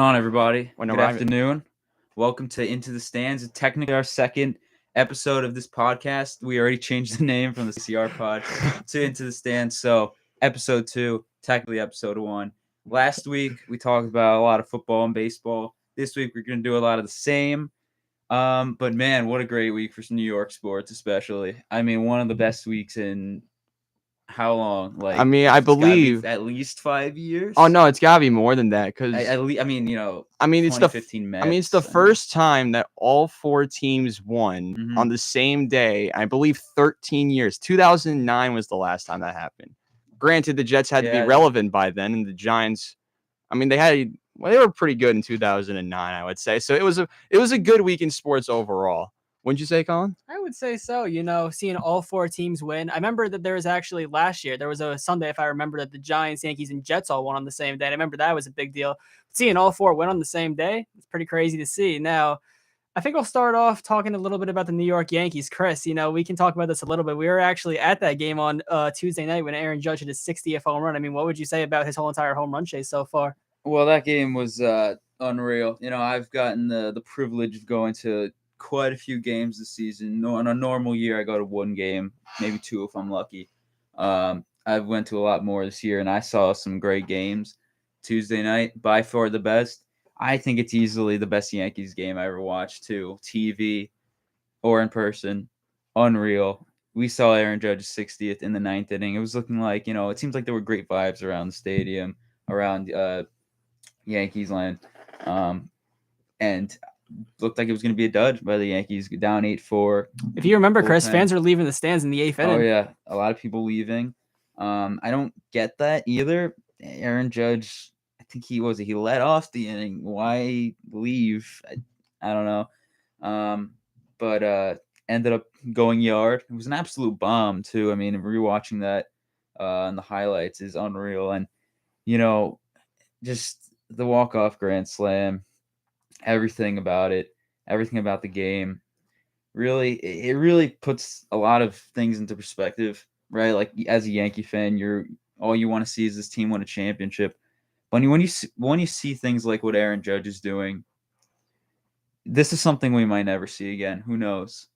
going on, everybody? Good afternoon. Welcome to Into the Stands. It's technically our second episode of this podcast. We already changed the name from the CCR Pod to Into the Stands. So, episode 2, technically episode 1. Last week, we talked about a lot of football and baseball. This week, we're going to do a lot of the same. But, man, what a great week for New York sports, especially. I mean, one of the best weeks in how long? I believe at least 5 years. Oh no, it's gotta be more than that because it's 2015 Mets. It's the first time that all 4 teams won Mhm. on the same day. I believe 13 years. 2009 was the last time that happened. Granted, the Jets had to be relevant by then, and the Giants. They were pretty good in 2009, I would say. So it was a good week in sports overall. Wouldn't you say, Colin? I would say so. Seeing all 4 teams win. I remember that there was actually last year, there was a Sunday, if I remember, that the Giants, Yankees, and Jets all won on the same day. And I remember that was a big deal. Seeing all 4 win on the same day, it's pretty crazy to see. Now, I think we'll start off talking a little bit about the New York Yankees. Chris, we can talk about this a little bit. We were actually at that game on Tuesday night when Aaron Judge hit his 60th home run. I mean, what would you say about his whole entire home run chase so far? Well, that game was unreal. I've gotten the privilege of going to quite a few games this season. On a normal year, I go to 1 game, maybe 2 if I'm lucky. I went to a lot more this year, and I saw some great games. Tuesday night, by far the best. I think it's easily the best Yankees game I ever watched, too. TV or in person. Unreal. We saw Aaron Judge's 60th in the 9th inning. It was looking like, it seems like there were great vibes around the stadium, around Yankees land. And looked like it was going to be a dud by the Yankees, down 8-4. If you remember, Chris, fans were leaving the stands in the 8th inning. Oh, yeah. A lot of people leaving. I don't get that either. Aaron Judge, I think he let off the inning. Why leave? I don't know. But ended up going yard. It was an absolute bomb, too. I mean, rewatching that in the highlights is unreal. And, just the walk-off grand slam, everything about it, everything about the game, it really puts a lot of things into perspective, right? Like, as a Yankee fan, all you want to see is this team win a championship. When you see things like what Aaron Judge is doing, this is something we might never see again. Who knows?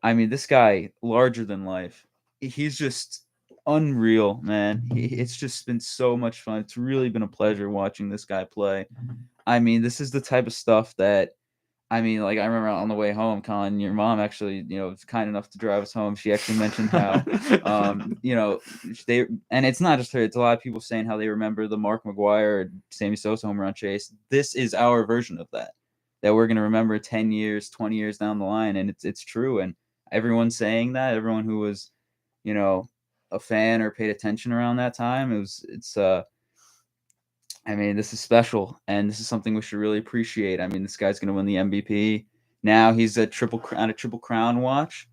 I mean, this guy, larger than life. He's just unreal, man. It's just been so much fun. It's really been a pleasure watching this guy play. I mean, this is the type of stuff that, I remember on the way home, Colin, your mom actually, was kind enough to drive us home. She actually mentioned how, and it's not just her, it's a lot of people saying how they remember the Mark McGwire, Sammy Sosa home run chase. This is our version of that we're going to remember 10 years, 20 years down the line. And it's true. And everyone's saying that, everyone who was, a fan or paid attention around that time, this is special, and this is something we should really appreciate. I mean, this guy's going to win the MVP. Now he's a triple crown watch,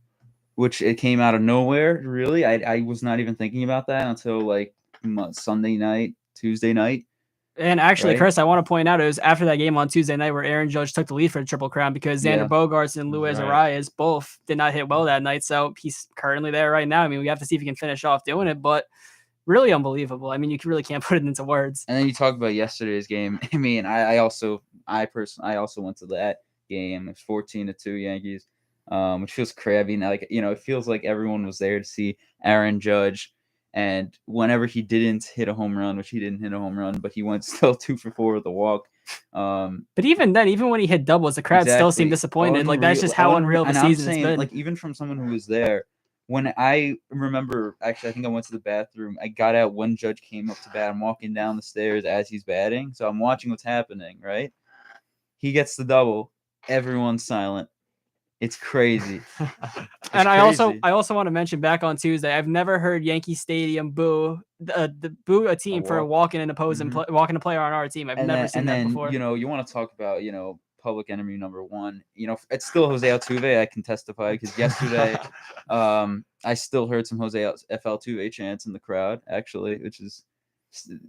which it came out of nowhere, really. I was not even thinking about that until, Sunday night, Tuesday night. And actually, right? Chris, I want to point out, it was after that game on Tuesday night where Aaron Judge took the lead for the Triple Crown because Xander Bogaerts and Luis Arias both did not hit well that night. So he's currently there right now. I mean, we have to see if he can finish off doing it, but really unbelievable. I mean, you really can't put it into words. And then you talk about yesterday's game. I mean, I also went to that game. It's 14-2 Yankees, which feels crazy. It feels like everyone was there to see Aaron Judge. And whenever he didn't hit a home run, which he didn't hit a home run, but he went still 2 for 4 with a walk. But even then, even when he hit doubles, the crowd still seemed disappointed. Unreal. That's just how unreal the season's been. Even from someone who was there, when I remember, actually, I think I went to the bathroom. I got out when Judge came up to bat. I'm walking down the stairs as he's batting, so I'm watching what's happening. Right, he gets the double. Everyone's silent. It's crazy. And I also want to mention, back on Tuesday, I've never heard Yankee Stadium boo a team for walking an opposing walking a player on our team. I've never seen that before. You want to talk about public enemy number 1. It's still Jose Altuve. I can testify because yesterday, I still heard some Jose Altuve chants in the crowd, actually, which is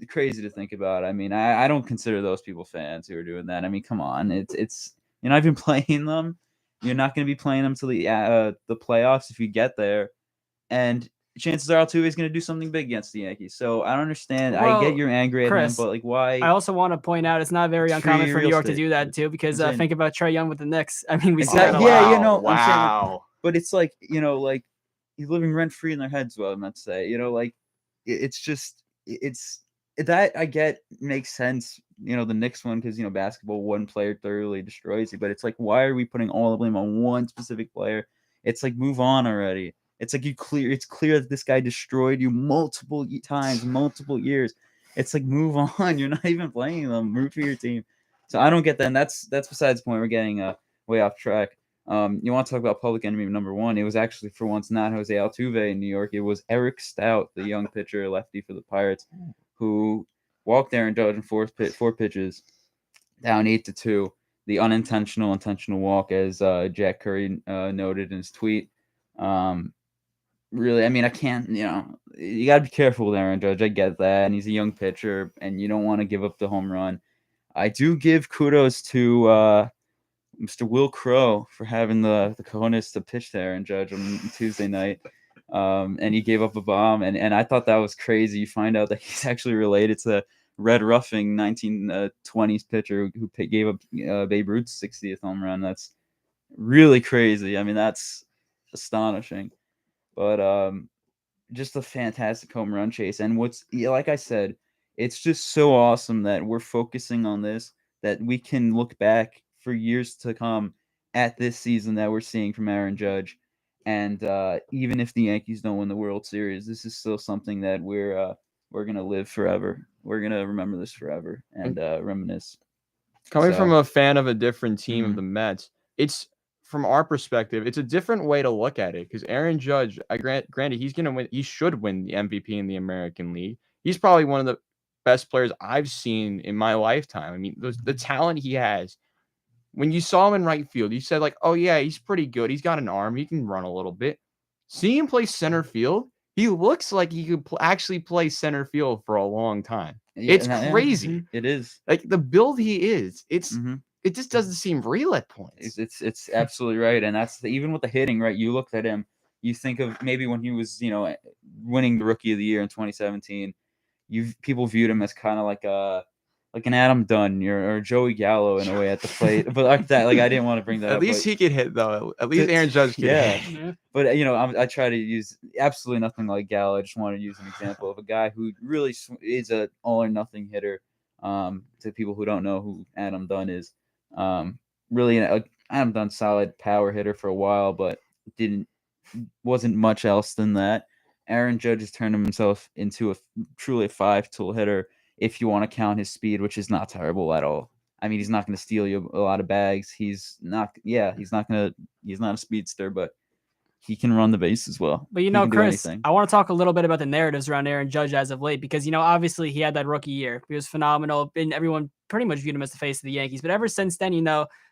crazy to think about. I mean, I don't consider those people fans who are doing that. I mean, come on, it's you're not even playing them. You're not going to be playing them till the playoffs if you get there. And chances are Altuve is going to do something big against the Yankees. So I don't understand. I Well, get you're angry at him, Chris, but like, why? I also want to point out it's not very It's uncommon free for New real York to estate. do that too, because I'm saying- think about Trae Young with the Knicks. I mean, we see Exactly. that a Yeah, lot. you know, I'm saying, like, wow. but it's like, like you're living rent free in their heads. What I'm meant to say, like it's just it's that I get makes sense. The Knicks one because basketball, one player thoroughly destroys you, but it's like, why are we putting all the blame on one specific player? It's like, move on already. It's like it's clear that this guy destroyed you multiple times, multiple years. It's like, move on. You're not even playing them. Root for your team. So I don't get that. And that's besides the point. We're getting way off track. You want to talk about public enemy number one? It was actually for once not Jose Altuve in New York. It was Eric Stout, the young pitcher, lefty for the Pirates, who walked Aaron Judge in four pitches, down 8-2. The intentional walk, as Jack Curry noted in his tweet. Really, I mean, I can't. You got to be careful with Aaron Judge. I get that, and he's a young pitcher, and you don't want to give up the home run. I do give kudos to Mr. Will Crow for having the cojones to pitch to Aaron Judge on Tuesday night. And he gave up a bomb, and I thought that was crazy. You find out that he's actually related to Red Ruffing, 1920s pitcher who gave up Babe Ruth's 60th home run. That's really crazy. I mean, that's astonishing. But just a fantastic home run chase. And like I said, it's just so awesome that we're focusing on this, that we can look back for years to come at this season that we're seeing from Aaron Judge. And even if the Yankees don't win the World Series, this is still something that we're going to live forever. We're going to remember this forever and reminisce. Coming from a fan of a different team of Mhm. the Mets, it's from our perspective, it's a different way to look at it because Aaron Judge, granted, he's going to win. He should win the MVP in the American League. He's probably one of the best players I've seen in my lifetime. I mean, the talent he has. When you saw him in right field, you said like, "Oh yeah, he's pretty good. He's got an arm. He can run a little bit." Seeing him play center field, he looks like he could actually play center field for a long time. It's crazy. It is. Like the build he is, Mhm. it just doesn't seem real at points. It's absolutely right, and that's even with the hitting, right? You looked at him, you think of maybe when he was, winning the Rookie of the Year in 2017. People viewed him as kind of like an Adam Dunn or Joey Gallo in a way at the plate, but like that, like I didn't want to bring that up. At least he could hit though. At least Aaron Judge could hit. Yeah. But I try to use absolutely nothing like Gallo. I just want to use an example of a guy who really is a all or nothing hitter. To people who don't know who Adam Dunn is, really Adam Dunn, solid power hitter for a while, but wasn't much else than that. Aaron Judge has turned himself into truly a 5-tool hitter if you want to count his speed, which is not terrible at all. I mean, he's not going to steal you a lot of bags. He's not a speedster, but he can run the base as well. But Chris, I want to talk a little bit about the narratives around Aaron Judge as of late, because obviously he had that rookie year. He was phenomenal, and everyone pretty much viewed him as the face of the Yankees. But ever since then,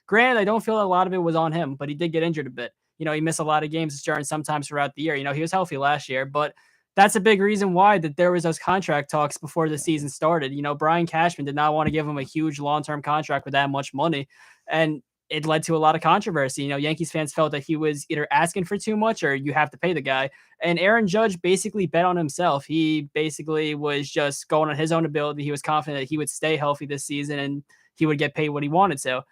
granted, I don't feel a lot of it was on him, but he did get injured a bit. He missed a lot of games during sometimes throughout the year. He was healthy last year, but that's a big reason why that there was those contract talks before the season started. Brian Cashman did not want to give him a huge long-term contract with that much money, and it led to a lot of controversy. Yankees fans felt that he was either asking for too much or you have to pay the guy. And Aaron Judge basically bet on himself. He basically was just going on his own ability. He was confident that he would stay healthy this season and he would get paid what he wanted to.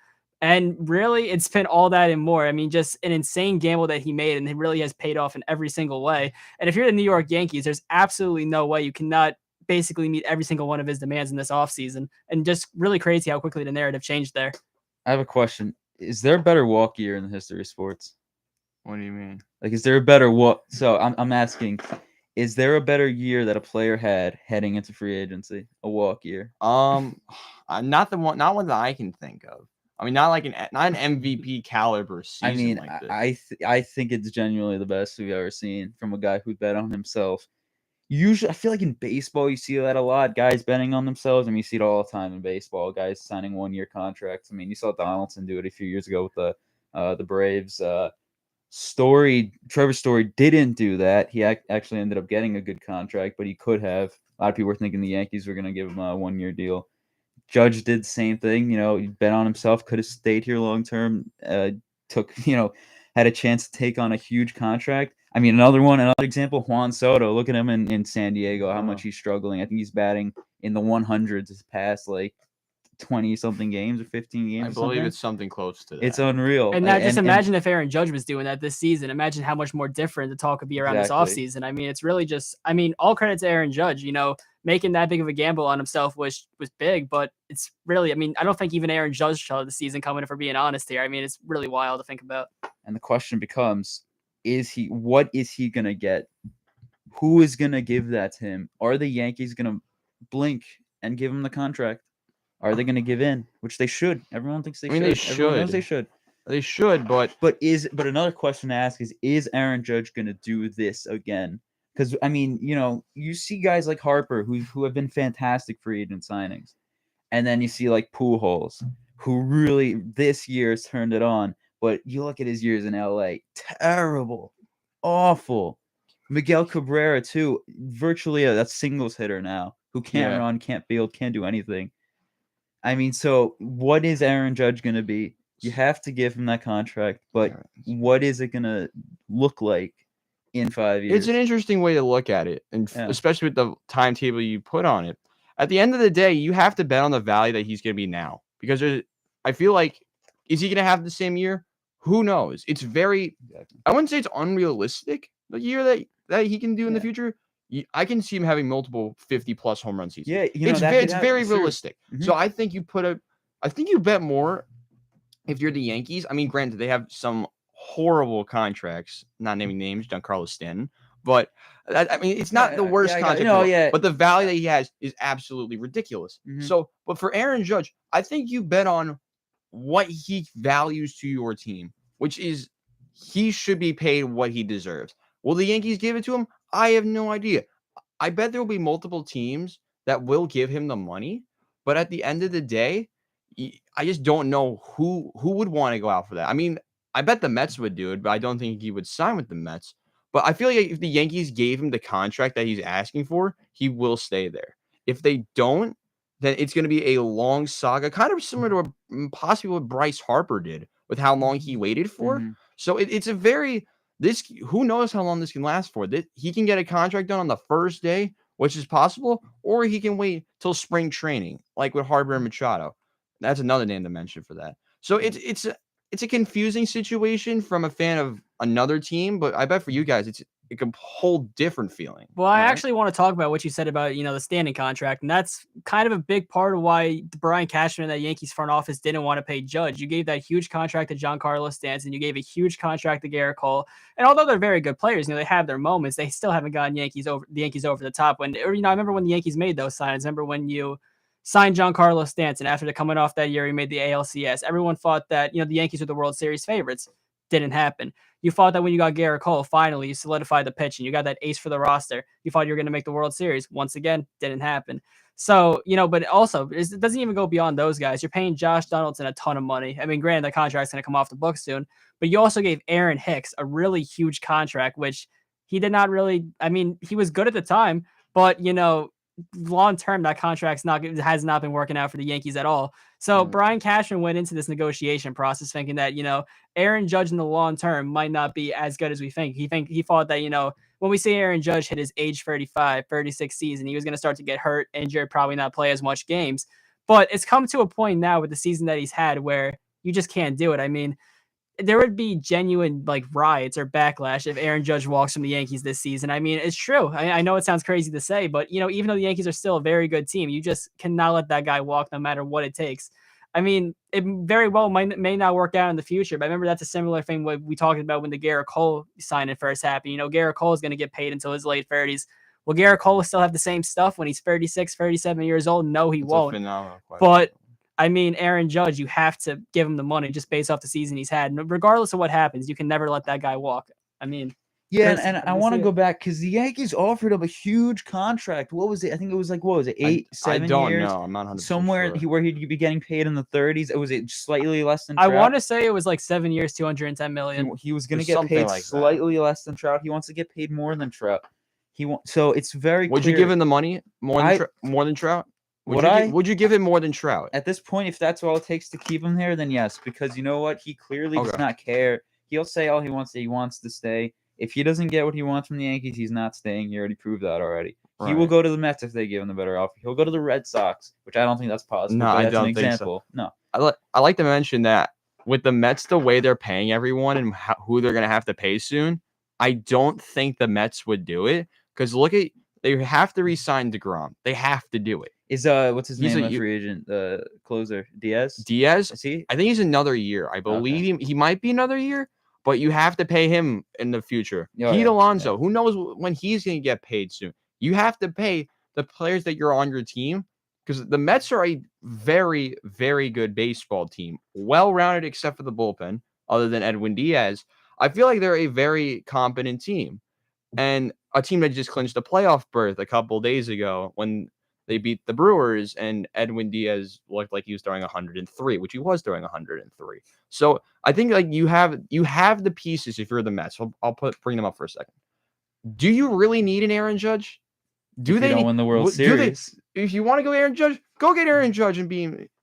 And really, it's been all that and more. I mean, just an insane gamble that he made, and it really has paid off in every single way. And if you're the New York Yankees, there's absolutely no way you cannot basically meet every single one of his demands in this offseason. And just really crazy how quickly the narrative changed there. I have a question. Is there a better walk year in the history of sports? What do you mean? Like, is there a better walk? So I'm asking, is there a better year that a player had heading into free agency? A walk year? Not one that I can think of. I mean, not an MVP caliber season. I mean, like this. I think it's genuinely the best we've ever seen from a guy who bet on himself. Usually, I feel like in baseball, you see that a lot. Guys betting on themselves. I mean, you see it all the time in baseball. Guys signing 1-year contracts. I mean, you saw Donaldson do it a few years ago with the Braves. Trevor Story didn't do that. He actually ended up getting a good contract, but he could have. A lot of people were thinking the Yankees were going to give him a 1-year deal. Judge did the same thing. He bet on himself. Could have stayed here long term. Had a chance to take on a huge contract. I mean, another example, Juan Soto. Look at him in San Diego, how much Uh-huh. he's struggling. I think he's batting in the 100s his past, like, 20-something games or 15 games I or believe something. it's something close to that. It's unreal. And now just imagine if Aaron Judge was doing that this season. Imagine how much more different the talk could be around Exactly. this offseason. I mean, it's really just, I mean, all credit to Aaron Judge. You know, making that big of a gamble on himself was big, but it's really, I mean, I don't think even Aaron Judge saw the season coming, if we're being honest here. I mean, it's really wild to think about. And the question becomes, what is he going to get? Who is going to give that to him? Are the Yankees going to blink and give him the contract? Are they going to give in? Which they should. Everyone thinks they should. They Everyone knows should. they should. They should, but another question to ask is Aaron Judge going to do this again? Because, I mean, you know, you see guys like Harper who have been fantastic free agent signings. And then you see like Pujols, who really this year has turned it on. But you look at his years in LA, terrible, awful. Miguel Cabrera, too, virtually a singles hitter now, who can't run, can't field, can't do anything. I mean, so what is Aaron Judge going to be? You have to give him that contract, but what is it going to look like in 5 years? It's an interesting way to look at it, and especially with the timetable you put on it. At the end of the day, you have to bet on the value that he's going to be now, because I feel like, is he going to have the same year? Who knows? It's very, I wouldn't say it's unrealistic, the year that he can do in the future. I can see him having multiple 50-plus home run seasons. Yeah, it's very realistic. Mm-hmm. So I think you bet more if you're the Yankees. I mean, granted, they have some horrible contracts, not naming names, Giancarlo Stanton, but I mean, it's not the worst contract. But the value that he has is absolutely ridiculous. Mm-hmm. So, but for Aaron Judge, I think you bet on what he values to your team, which is he should be paid what he deserves. Will the Yankees give it to him? I have no idea. I bet there will be multiple teams that will give him the money, but at the end of the day, I just don't know who would want to go out for that. I mean, I bet the Mets would do it, but I don't think he would sign with the Mets. But I feel like if the Yankees gave him the contract that he's asking for, he will stay there. If they don't, then it's going to be a long saga, kind of similar to possibly what Bryce Harper did with how long he waited for. Mm-hmm. So it's a very... who knows how long this can last for? He can get a contract done on the first day, which is possible, or he can wait till spring training, like with Harper and Machado. That's another name to mention for that. So it's a confusing situation from a fan of another team, but I bet for you guys it's a whole different feeling. Well, I actually want to talk about what you said about, the Stanton contract, and that's kind of a big part of why Brian Cashman and that Yankees front office didn't want to pay Judge. You gave that huge contract to Giancarlo Stanton, you gave a huge contract to Garrett Cole, and although they're very good players, they have their moments, they still haven't gotten the Yankees over the top. I remember when the Yankees made those signings. Remember when you signed Giancarlo Stanton after coming off that year he made the ALCS. Everyone thought that, the Yankees were the World Series favorites. Didn't happen. You thought that when you got Garrett Cole, finally you solidified the pitch and you got that ace for the roster. You thought you were going to make the World Series. Once again, didn't happen. So, but also it doesn't even go beyond those guys. You're paying Josh Donaldson a ton of money. I mean, granted, that contract's going to come off the books soon, but you also gave Aaron Hicks a really huge contract, which he did not really, I mean, he was good at the time, but long term, that contract has not been working out for the Yankees at all. So Brian Cashman went into this negotiation process thinking that Aaron Judge in the long term might not be as good as we think. He thought that when we see Aaron Judge hit his age 35, 36 season, he was going to start to get hurt, injured, probably not play as much games. But it's come to a point now with the season that he's had where you just can't do it. I mean, there would be genuine riots or backlash if Aaron Judge walks from the Yankees this season. I mean, it's true. I know it sounds crazy to say, but even though the Yankees are still a very good team, you just cannot let that guy walk no matter what it takes. I mean, it very well may not work out in the future, but I remember that's a similar thing what we talked about when the Garrett Cole signing first happened. Garrett Cole is going to get paid until his late 30s. Will Garrett Cole still have the same stuff when he's 36, 37 years old? No, he won't. But I mean, Aaron Judge, you have to give him the money just based off the season he's had. And regardless of what happens, you can never let that guy walk. I mean, yeah, and I want to go back because the Yankees offered him a huge contract. What was it? I think it was 7 years? I don't know. I'm not 100% somewhere sure. Where he'd be getting paid in the 30s. Was it slightly less than Trout? I want to say it was 7 years, $210 million. He was going to get paid slightly less than Trout. He wants to get paid more than Trout. So it's very Would clear. You give him the money more than Trout? Would you give him more than Trout? At this point, if that's all it takes to keep him there, then yes. Because you know what? He clearly does not care. He'll say all he wants. He wants to stay. If he doesn't get what he wants from the Yankees, he's not staying. He already proved that already. Right. He will go to the Mets if they give him the better offer. He'll go to the Red Sox, which I don't think that's possible. No, but I that's don't an think so. example. No. I like to mention that with the Mets, the way they're paying everyone and who they're going to have to pay soon, I don't think the Mets would do it. Because they have to re-sign DeGrom. They have to do it. Is what's his name? A free agent, the closer, Diaz. Is he? I think he's another year. I believe he might be another year, but you have to pay him in the future. Pete Alonso, who knows when he's going to get paid soon? You have to pay the players that you're on your team, because the Mets are a very, very good baseball team, well-rounded except for the bullpen, other than Edwin Diaz. I feel like they're a very competent team, and a team that just clinched a playoff berth a couple days ago when they beat the Brewers, and Edwin Diaz looked like he was throwing 103, which he was throwing 103. So I think like you have the pieces if you're the Mets. I'll bring them up for a second. Do you really need an Aaron Judge? Do they don't win the World Series? If you want to go Aaron Judge, go get Aaron Judge and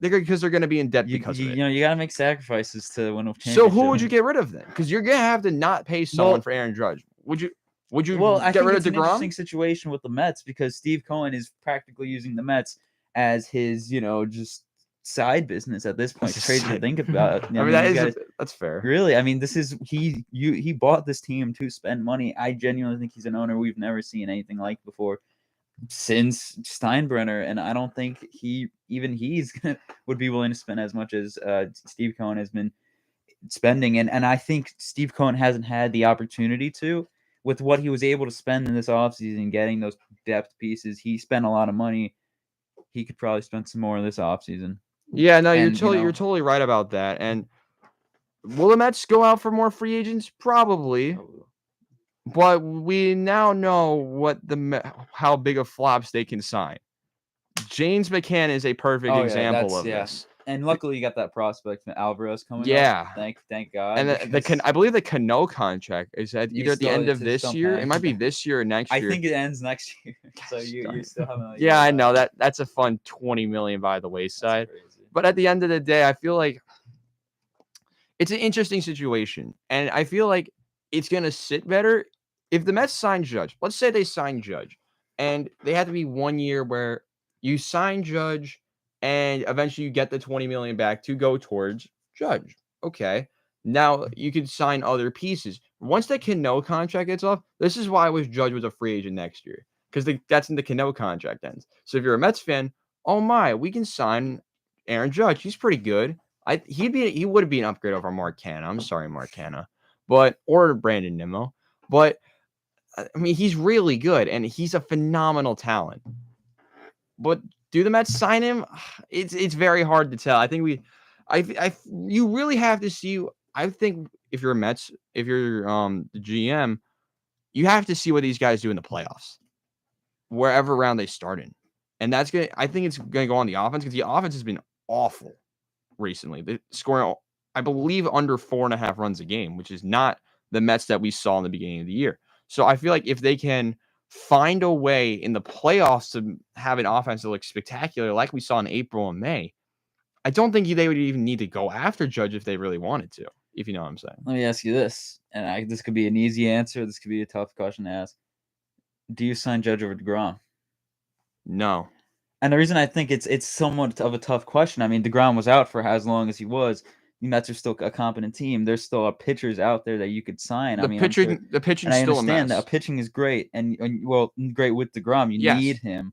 because they're going to be in debt because of it. You know, you got to make sacrifices to win a championship. So who would you get rid of then? Because you're going to have to not pay someone for Aaron Judge. Would you I get think rid it's of DeGrom? an interesting situation with the Mets because Steve Cohen is practically using the Mets as his, just side business at this point. It's crazy to think about. I mean, that's fair. Really, I mean, this is he bought this team to spend money. I genuinely think he's an owner we've never seen anything like before since Steinbrenner, and I don't think he's would be willing to spend as much as Steve Cohen has been spending, and I think Steve Cohen hasn't had the opportunity to. With what he was able to spend in this offseason, getting those depth pieces, he spent a lot of money. He could probably spend some more this offseason. Yeah, no, you're totally right about that. And will the Mets go out for more free agents? Probably. But we now know how big of flops they can sign. James McCann is a perfect example of this. And luckily, you got that prospect Alvarez coming. Yeah, up. Thank God. And I believe the Cano contract is either at the end of this year. It might be this year or next year. I think it ends next year. So you still have. Yeah, I know that's a fun $20 million by the wayside. But at the end of the day, I feel like it's an interesting situation, and I feel like it's gonna sit better if the Mets sign Judge. Let's say they sign Judge, and they have to be 1 year where you sign Judge. And eventually you get the $20 million back to go towards Judge. Okay. Now you can sign other pieces. Once the Cano contract gets off, this is why I wish Judge was a free agent next year. Because that's when the Cano contract ends. So if you're a Mets fan, we can sign Aaron Judge. He's pretty good. He would be an upgrade over Mark Canha. I'm sorry, Mark Canha. Or Brandon Nimmo. But I mean, he's really good and he's a phenomenal talent. But do the Mets sign him? It's very hard to tell. I think you really have to see. I think if you're the GM, you have to see what these guys do in the playoffs, wherever round they start in, and I think it's gonna go on the offense because the offense has been awful recently. They're scoring, I believe, under 4.5 runs a game, which is not the Mets that we saw in the beginning of the year. So I feel like if they can find a way in the playoffs to have an offense that looks spectacular like we saw in April and May, I don't think they would even need to go after Judge if they really wanted to, if you know what I'm saying. Let me ask you this, and this could be an easy answer. This could be a tough question to ask. Do you sign Judge over DeGrom? No. And the reason I think it's somewhat of a tough question, I mean, DeGrom was out for as long as he was. The Mets are still a competent team. There's still pitchers out there that you could sign. The pitching is still a mess. That pitching is great, and great with DeGrom. You need him,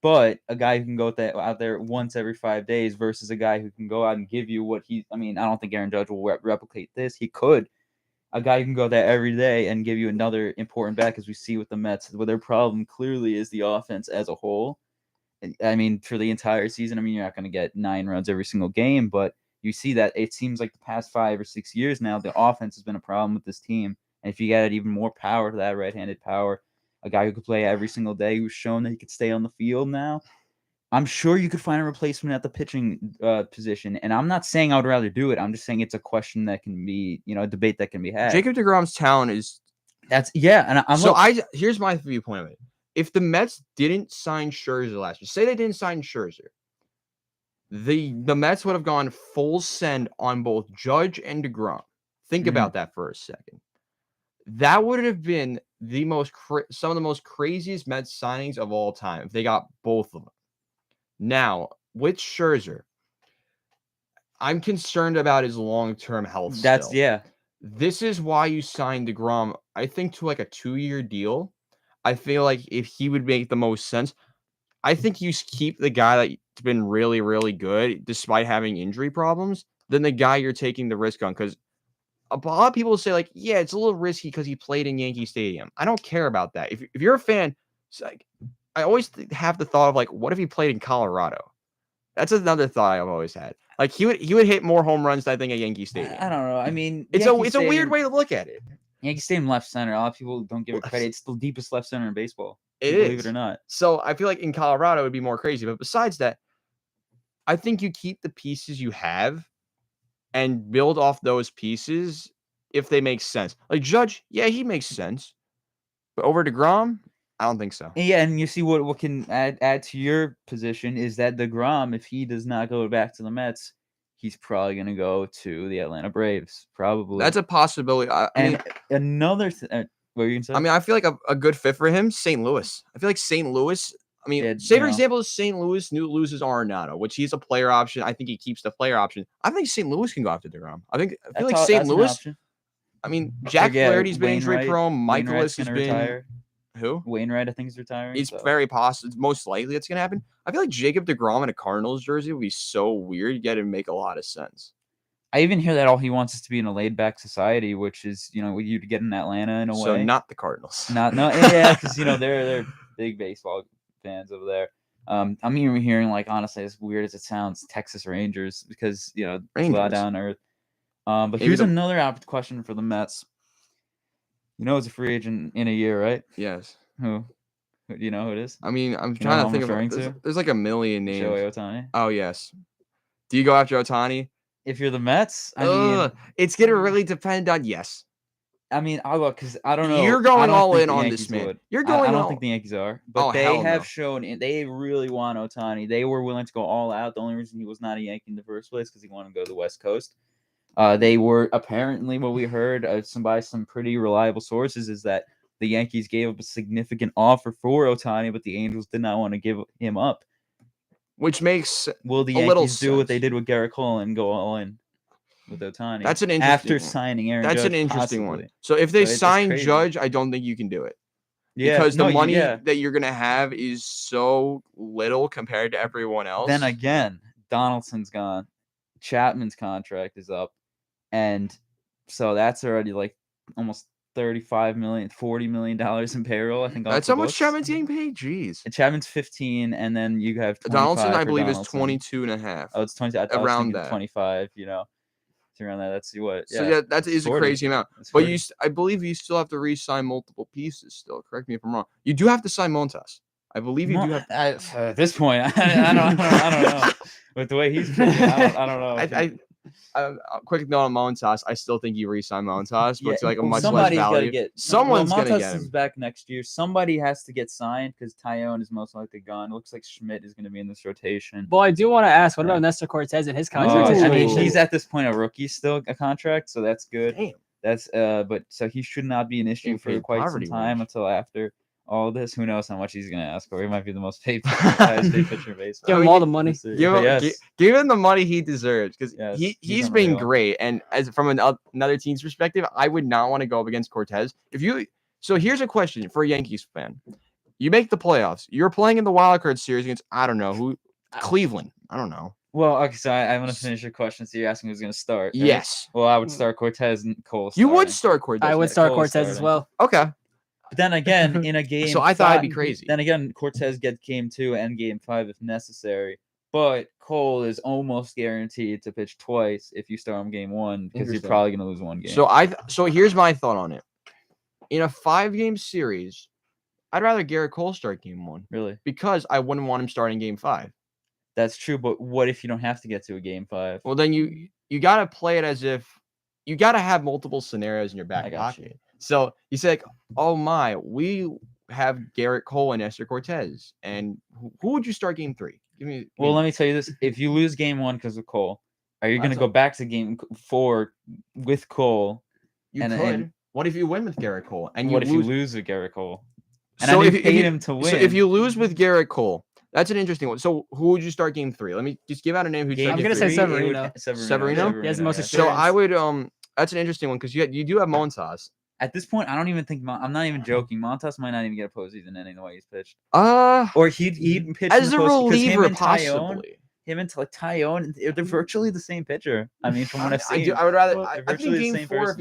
but a guy who can go out there once every 5 days versus a guy who can go out and give you what he. I mean, I don't think Aaron Judge will replicate this. He could. A guy who can go there every day and give you another important bat, as we see with the Mets. Where their problem clearly is the offense as a whole. I mean, for the entire season, I mean, you're not going to get 9 runs every single game, but you see that it seems like the past 5 or 6 years now, the offense has been a problem with this team. And if you add even more power to that right-handed power, a guy who could play every single day, who's shown that he could stay on the field now, I'm sure you could find a replacement at the pitching position. And I'm not saying I would rather do it. I'm just saying it's a question that can be, a debate that can be had. Jacob deGrom's talent is Here's my viewpoint of it. If the Mets didn't sign Scherzer last year, say they didn't sign Scherzer, the Mets would have gone full send on both Judge and DeGrom. Think about that for a second. That would have been some of the most craziest Mets signings of all time if they got both of them. Now, with Scherzer, I'm concerned about his long-term health still. Yeah. This is why you signed DeGrom, I think, to like a 2-year deal. I feel like if he would make the most sense, I think you keep the guy that's been really, really good despite having injury problems than the guy you're taking the risk on. Because a lot of people say, like, yeah, it's a little risky because he played in Yankee Stadium. I don't care about that. If you're a fan, it's like, I always have the thought of, like, what if he played in Colorado? That's another thought I've always had. Like, he would hit more home runs than I think at Yankee Stadium. I don't know. I mean, it's a weird way to look at it. Yankee Stadium left center. A lot of people don't give it credit. It's the deepest left center in baseball. Believe it or not. So I feel like in Colorado it would be more crazy. But besides that, I think you keep the pieces you have and build off those pieces if they make sense. Like Judge, yeah, he makes sense. But over to DeGrom, I don't think so. Yeah, and you see what can add to your position is that DeGrom, if he does not go back to the Mets, he's probably going to go to the Atlanta Braves. Probably. That's a possibility. I mean, another what were you going to say? I mean, I feel like a good fit for him, St. Louis. I feel like St. Louis. I mean, say for example, St. Louis loses Arenado, which he's a player option. I think he keeps the player option. I think St. Louis can go after DeGrom. I feel like St. Louis. I mean, Jack Flaherty's been injury prone. Michaelis has been. Retire. Who? Wainwright, I think, is retiring. It's very possible. It's most likely it's going to happen. I feel like Jacob DeGrom in a Cardinals jersey would be so weird, yet it'd make a lot of sense. I even hear that all he wants is to be in a laid-back society, which is, you to get in Atlanta in a way. So not the Cardinals. Because they're big baseball fans over there. I'm even hearing, like, honestly, as weird as it sounds, Texas Rangers, because it's a lot down to earth. But maybe here's another question for the Mets. It's a free agent in a year, right? Yes. Who? Do you know who it is? I mean, I'm trying to think of. There's like a million names. Shohei Ohtani. Oh yes. Do you go after Ohtani? If you're the Mets, I mean, it's gonna really depend on yes. I mean, I'll look because I don't know. You're going all in on this man. You're going. I don't think the Yankees are, but they have shown they really want Ohtani. They were willing to go all out. The only reason he was not a Yankee in the first place because he wanted to go to the West Coast. They were apparently what we heard by some pretty reliable sources is that the Yankees gave up a significant offer for Ohtani, but the Angels did not want to give him up. Which makes will the Yankees do what they did with Garrett Colin and go all in with Ohtani? That's an interesting after signing Aaron. That's Judge, an interesting possibly. one. So if they sign Judge, I don't think you can do it. Yeah, because the money that you're gonna have is so little compared to everyone else. Then again, Donaldson's gone. Chapman's contract is up. And so that's already like almost $35 million, $40 million in payroll. I think that's how much Chapman's getting paid. Jeez. And Chapman's 15, and then you have Donaldson. I believe is 22.5. Oh, it's 20. Around that 25. It's around that. Let's see what. So yeah, that is a crazy amount. But I believe you still have to re-sign multiple pieces. Still, correct me if I'm wrong. You do have to sign Montas. I believe you do have. At this point, I don't know. With the way he's playing, I don't know. Quick note on Montas. I still think you re-sign Montas, but it's like a much less value. Someone's going to get him. Montas is back next year. Somebody has to get signed because Tyone is most likely gone. It looks like Schmidt is going to be in this rotation. Well, I do want to ask, what about Nestor Cortez and his contract situation? I mean, he's at this point a rookie still, a contract, so that's good. Damn. That's but so he should not be an issue for quite some time until after all this. Who knows how much he's going to ask for? He might be the most paid pitcher in baseball. Give him all the money. Give him the money he deserves because he's been great. And as from another team's perspective, I would not want to go up against Cortez. So here's a question for a Yankees fan: you make the playoffs, you're playing in the wild card series against Cleveland. I don't know. Well, okay, so I'm going to finish your question. So you're asking who's going to start? Right? Yes. Well, I would start Cortez and Cole. You would start Cortez. I would start Cortez as well. Okay. But then again, in a game, so I thought it'd be crazy. Then again, Cortez gets game 2 and game 5 if necessary. But Cole is almost guaranteed to pitch twice if you start him game 1 because you're probably going to lose one game. So here's my thought on it. In a 5-game series, I'd rather Garrett Cole start game 1. Really? Because I wouldn't want him starting game 5. That's true, but what if you don't have to get to a game 5? Well, then you got to play it as if you got to have multiple scenarios in your back pocket. So you say, like, oh my, we have Garrett Cole and Nestor Cortez. And who would you start game 3? Well, let me tell you this. If you lose game 1 because of Cole, are you going to go back to game 4 with Cole? You could. What if you win with Garrett Cole and What if you lose with Garrett Cole? And So I if paid you, him to win. So if you lose with Garrett Cole, that's an interesting one. So who would you start game 3? Let me just give out a name. I'm gonna say Severino. Severino? He has the most So experience. I would that's an interesting one because you do have Montas. At this point, I don't even think I'm not even joking. Montas might not even get a postseason inning the way he's pitched. Or he'd pitch as a reliever, possibly. Him and Tyone, they're virtually the same pitcher. I mean, from what I've seen, I would rather. Well, I think game 4.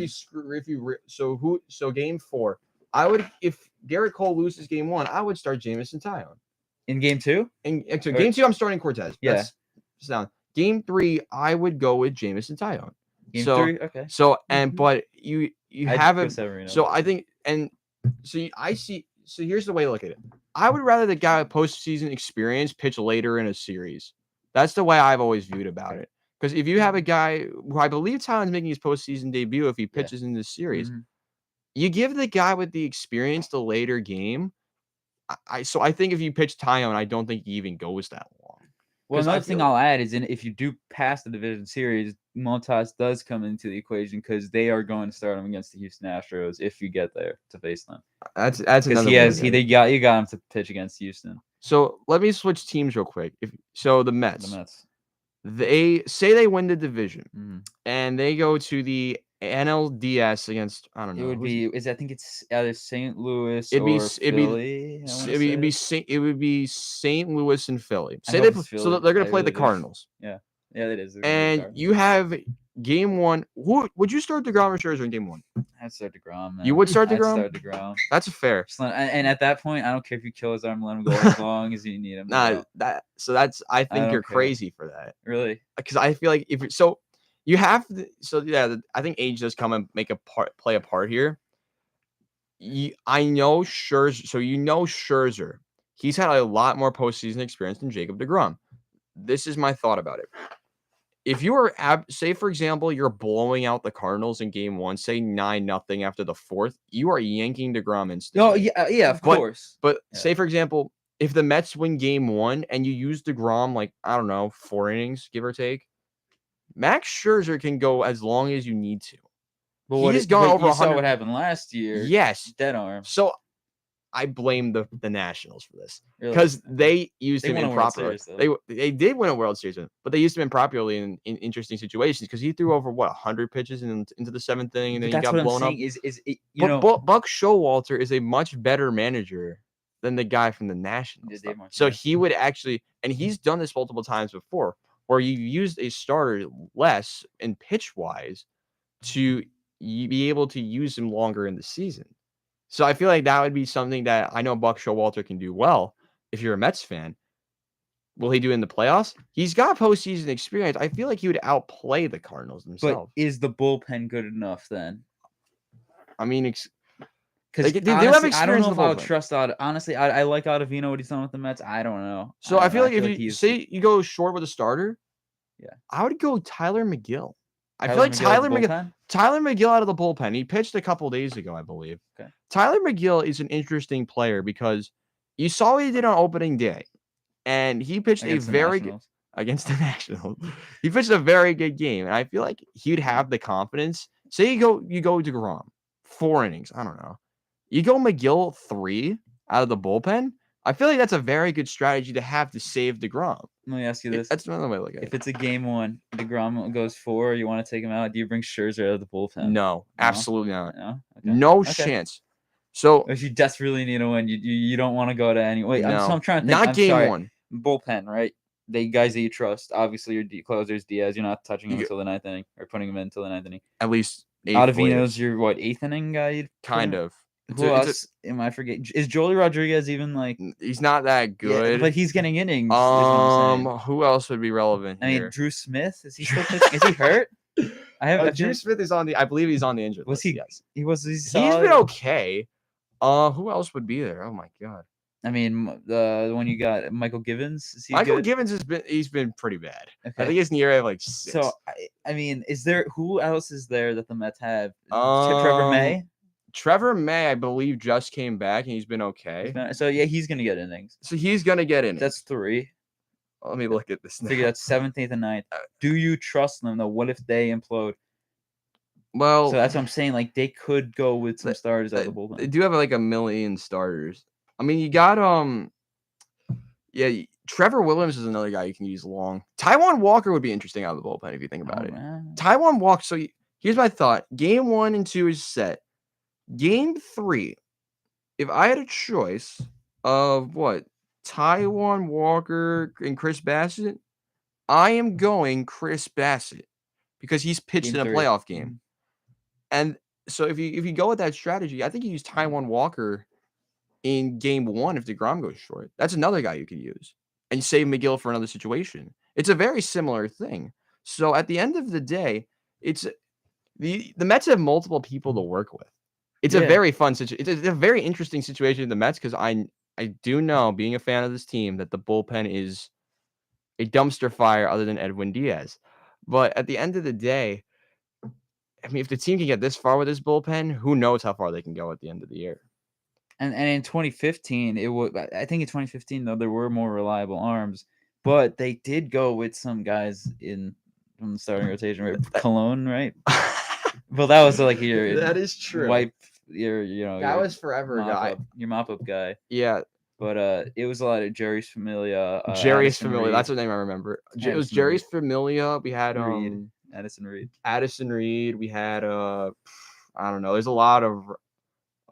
So game 4, I would if Garrett Cole loses game 1, I would start Jameson Tyone. In game 2. So game 2, I'm starting Cortez. Yeah. That's sound. Game 3, I would go with Jameson Tyone. Game 3, okay. So but you have a Severino. So I think I see. So here's the way to look at it. I would rather the guy with postseason experience pitch later in a series. That's the way I've always viewed about it. Because if you have a guy who I believe Tyon's making his postseason debut if he pitches in this series, you give the guy with the experience the later game. So I think if you pitch Tyon, I don't think he even goes that long. Well, another thing I'll add is if you do pass the division series, Montas does come into the equation because they are going to start him against the Houston Astros if you get there to face them. That's because you got him to pitch against Houston. So let me switch teams real quick. The Mets. They say they win the division and they go to the NLDS against I don't know. I think it's either St. Louis or Philly. It would be St. Louis and Philly. So they're going to play the Cardinals. Yeah, it is. And you have game 1. Would you start DeGrom or Scherzer in game 1? I'd start DeGrom. Man. You would start DeGrom? I'd start DeGrom. That's fair. And at that point, I don't care if you kill his arm, let him go as long as you need him. I think you're crazy for that. Really? Because I feel like I think age does come and play a part here. I know Scherzer. So Scherzer. He's had a lot more postseason experience than Jacob deGrom. This is my thought about it. If you are, say for example, you're blowing out the Cardinals in game 1, say 9-0 after the 4th, you are yanking deGrom instantly. Oh yeah, of course. But say for example, if the Mets win game 1 and you use deGrom 4 innings, give or take, Max Scherzer can go as long as you need to. But he's gone over 100. Saw what happened last year. Yes, dead arm. So I blame the Nationals for this because they used him improperly. They did win a World Series, but they used him improperly in interesting situations because he threw over 100 pitches into the 7th inning and then he got blown up. Buck Showalter is a much better manager than the guy from the Nationals. So he would actually, and he's done this multiple times before, where you used a starter less in pitch wise to be able to use him longer in the season. So I feel like that would be something that I know Buck Showalter can do well if you're a Mets fan. Will he do it in the playoffs? He's got postseason experience. I feel like he would outplay the Cardinals themselves. But is the bullpen good enough then? I mean, because they do have experience. I don't know if I would trust honestly, I like Ottavino, what he's done with the Mets. I don't know. So I feel like if you say you go short with a starter, I would go Tyler McGill. I feel like Tyler McGill out of the bullpen. He pitched a couple days ago, I believe. Okay. Tyler McGill is an interesting player because you saw what he did on opening day, and he pitched against the Nationals. He pitched a very good game, and I feel like he'd have the confidence. Say you go DeGrom, 4 innings. I don't know. You go McGill 3 out of the bullpen. I feel like that's a very good strategy to have to save DeGrom. Let me ask you this. That's another way to look at it. If it's a game 1, DeGrom goes 4, you want to take him out, do you bring Scherzer out of the bullpen? No, absolutely not. No? Okay. No chance. So if you desperately need a win, you don't want to go to any. Wait, no. I'm trying to think. Not game 1. Bullpen, right? The guys that you trust. Obviously, your closers, Diaz. You're not touching him until the 9th inning or putting him in until the 9th inning. At least Ottavino's your 8th inning guy? Kind of. Who else am I forgetting? Is Joely Rodriguez even like? He's not that good, yeah, but he's getting innings. Who else would be relevant? I mean, Drew Smith. Is he still pitching? Is he hurt? Drew Smith is on the. I believe he's on the injured list. Was he? Yes. He's been okay. Who else would be there? Oh my god. I mean, the one you got, Michael Givens. Is he Michael good? Givens he's been pretty bad. Okay. I think his ERA like 6. So I mean, who else is there that the Mets have? Trevor May. Trevor May, I believe, just came back and he's been okay. So yeah, he's gonna get innings. That's 3. Let me look at this now. Figure that's 7th, 8th, and 9th. Do you trust them though? What if they implode? Well, So that's what I'm saying. Like they could go with some starters out of the they bullpen. do have like a million starters. I mean, you got Trevor Williams is another guy you can use long. Taijuan Walker would be interesting out of the bullpen if you think about it. Man. Taijuan Walker. So here's my thought: Game 1 and 2 is set. Game 3, if I had a choice of Taijuan Walker and Chris Bassett, I am going Chris Bassett because he's pitched Game in a 3. playoff game. And so if you go with that strategy, I think you use Taijuan Walker in Game 1 if DeGrom goes short. That's another guy you could use. And you save McGill for another situation. It's a very similar thing. So at the end of the day, it's the Mets have multiple people to work with. It's a very fun situation. It's a very interesting situation in the Mets because I do know, being a fan of this team, that the bullpen is a dumpster fire other than Edwin Diaz. But at the end of the day, I mean, if the team can get this far with this bullpen, who knows how far they can go at the end of the year. And in 2015, I think in 2015 though there were more reliable arms, but they did go with some guys from the starting rotation, right? Colin, right? Well, that was like that is true. Wipe that was forever guy. Your mop up guy. Yeah. But it was a lot of Jerry's Familia. Jerry's Familia. That's what name I remember. It was Jerry's Familia. We had Addison Reed. We had I don't know. There's a lot of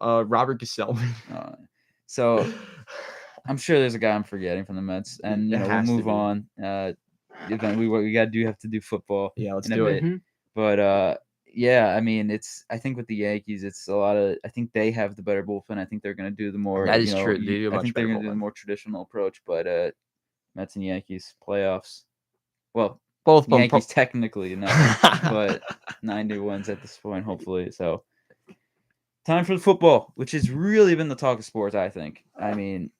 Robert Gesellman. So I'm sure there's a guy I'm forgetting from the Mets, and we'll move on. We have to do football. Yeah, let's do it. Mm-hmm. But yeah, I mean, I think with the Yankees, it's a lot of. I think they have the better bullpen. I think they're going to do the more. That is true. I think they're going to do the more traditional approach. But Mets and Yankees playoffs. Well, both Yankees technically, but 90 wins at this point, hopefully. So time for the football, which has really been the talk of sports. I think. I mean,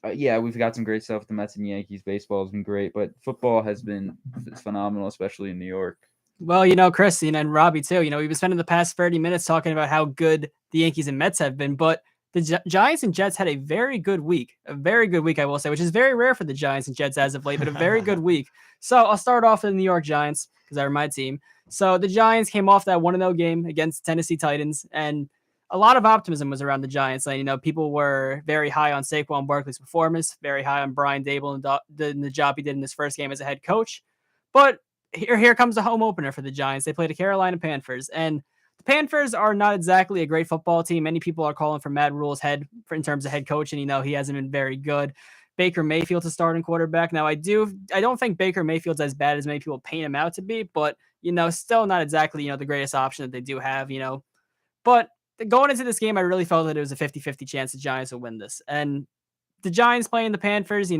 we've got some great stuff with the Mets and Yankees. Baseball has been great, but football has been phenomenal, especially in New York. Well, Chris, and Robbie too. We've been spending the past 30 minutes talking about how good the Yankees and Mets have been, but the Giants and Jets had a very good week. A very good week, I will say, which is very rare for the Giants and Jets as of late, but a very good week. So I'll start off with the New York Giants because they're my team. So the Giants came off that 1-0 game against Tennessee Titans, and a lot of optimism was around the Giants. And, people were very high on Saquon Barkley's performance, very high on Brian Dable and the job he did in his first game as a head coach. But here comes the home opener for the Giants. They play the Carolina Panthers, and the Panthers are not exactly a great football team. Many people are calling for Matt Rule's head in terms of head coaching. He hasn't been very good. Baker Mayfield's a starting quarterback. Now, I don't think Baker Mayfield's as bad as many people paint him out to be, but, still not exactly, the greatest option that they do have, But going into this game, I really felt that it was a 50-50 chance the Giants would win this. And the Giants playing the Panthers,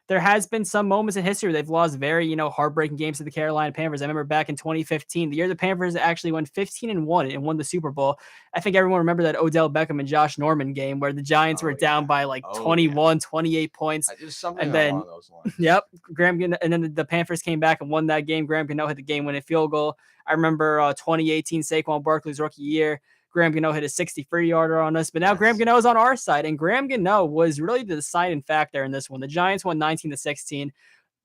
there has been some moments in history where they've lost very, heartbreaking games to the Carolina Panthers. I remember back in 2015, the year the Panthers actually went 15-1 and won the Super Bowl. I think everyone remember that Odell Beckham and Josh Norman game where the Giants were down by 28 points. And then, along those lines. Yep, and then the Panthers came back and won that game. Graham Gano hit the game-winning field goal. I remember 2018 Saquon Barkley's rookie year. Graham Gano hit a 63-yarder on us, but now Graham Gano is on our side, and Graham Gano was really the deciding factor in this one. The Giants won 19-16.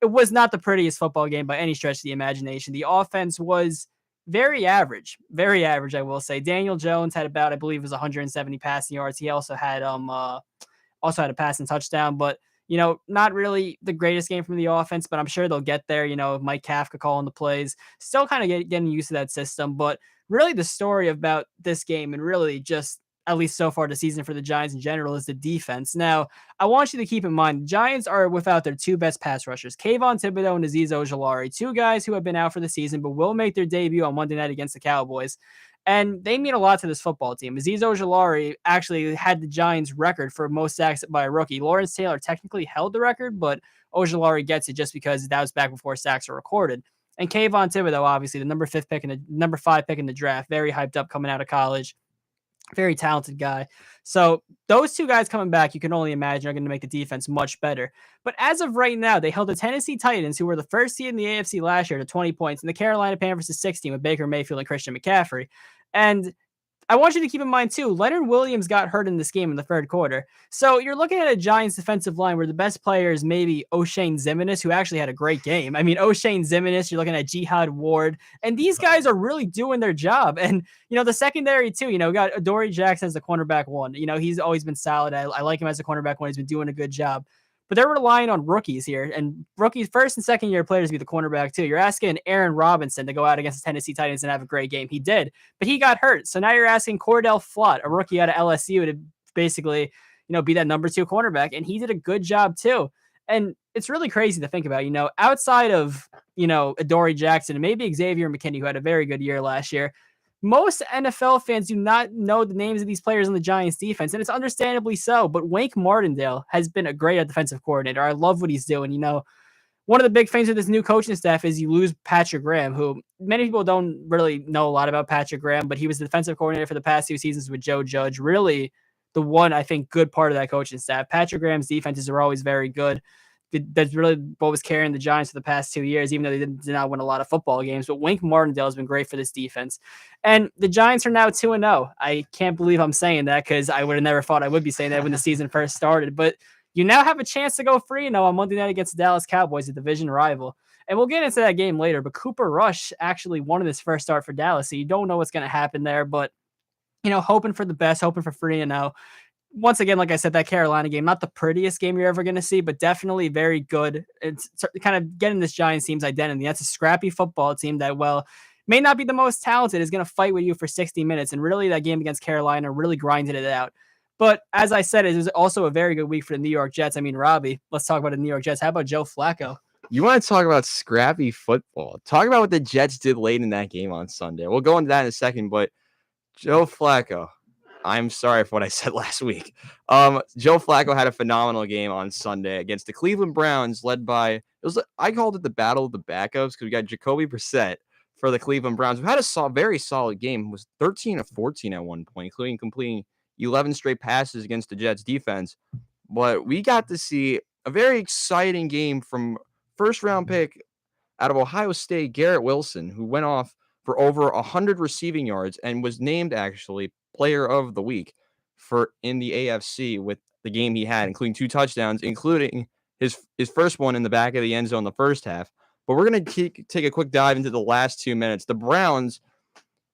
It was not the prettiest football game by any stretch of the imagination. The offense was very average, I will say. Daniel Jones had about, I believe it was 170 passing yards. He also had a passing touchdown, but not really the greatest game from the offense, but I'm sure they'll get there. Mike Kafka calling the plays, still kind of getting used to that system, but really the story about this game, and really just at least so far the season for the Giants in general, is the defense. Now, I want you to keep in mind, the Giants are without their two best pass rushers, Kayvon Thibodeau and Azeez Ojulari, two guys who have been out for the season, but will make their debut on Monday night against the Cowboys. And they mean a lot to this football team. Azeez Ojulari actually had the Giants' record for most sacks by a rookie. Lawrence Taylor technically held the record, but Ojulari gets it just because that was back before sacks were recorded. And Kayvon Thibodeau, obviously the number 5 pick in the draft, very hyped up coming out of college, very talented guy. So those two guys coming back, you can only imagine, are going to make the defense much better. But as of right now, they held the Tennessee Titans, who were the first seed in the AFC last year, to 20 points, and the Carolina Panthers to 16 with Baker Mayfield and Christian McCaffrey. And I want you to keep in mind too, Leonard Williams got hurt in this game in the third quarter. So you're looking at a Giants defensive line where the best player is maybe O'Shane Ximines, who actually had a great game. I mean, O'Shane Ximines, you're looking at Jihad Ward, and these guys are really doing their job. And, the secondary too, we got Adoree Jackson as the cornerback one. He's always been solid. I like him as a cornerback one. He's been doing a good job. But they're relying on rookies here, and rookies, first and second year players, to be the cornerback too. You're asking Aaron Robinson to go out against the Tennessee Titans and have a great game. He did, but he got hurt. So now you're asking Cordell Flott, a rookie out of LSU, to basically, be that number 2 cornerback, and he did a good job too. And it's really crazy to think about, outside of, Adoree Jackson and maybe Xavier McKinney, who had a very good year last year. Most NFL fans do not know the names of these players on the Giants defense, and it's understandably so. But Wink Martindale has been a great defensive coordinator. I love what he's doing. One of the big things with this new coaching staff is you lose Patrick Graham, who many people don't really know a lot about Patrick Graham, but he was the defensive coordinator for the past 2 seasons with Joe Judge. Really the one, I think, good part of that coaching staff. Patrick Graham's defenses are always very good. That's really what was carrying the Giants for the past 2 years, even though they did not win a lot of football games. But Wink Martindale has been great for this defense. And the Giants are now 2-0. I can't believe I'm saying that because I would have never thought I would be saying that when the season first started. But you now have a chance to go 3-0 on Monday night against the Dallas Cowboys, a division rival. And we'll get into that game later. But Cooper Rush actually won in his first start for Dallas, so you don't know what's going to happen there. But, hoping for the best, hoping for 3-0. Once again, like I said, that Carolina game, not the prettiest game you're ever going to see, but definitely very good. It's kind of getting this Giants team's identity. That's a scrappy football team that, may not be the most talented, is going to fight with you for 60 minutes. And really, that game against Carolina really grinded it out. But as I said, it was also a very good week for the New York Jets. I mean, Robbie, let's talk about the New York Jets. How about Joe Flacco? You want to talk about scrappy football? Talk about what the Jets did late in that game on Sunday. We'll go into that in a second, but Joe Flacco, I'm sorry for what I said last week. Joe Flacco had a phenomenal game on Sunday against the Cleveland Browns, led by, I called it the battle of the backups because we got Jacoby Brissett for the Cleveland Browns, who had a very solid game, was 13 of 14 at one point, including completing 11 straight passes against the Jets defense. But we got to see a very exciting game from first-round pick out of Ohio State, Garrett Wilson, who went off for over 100 receiving yards and was named actually player of the week in the AFC with the game he had, including 2 touchdowns, including his first one in the back of the end zone in the first half. But we're going to take a quick dive into the last 2 minutes. The Browns,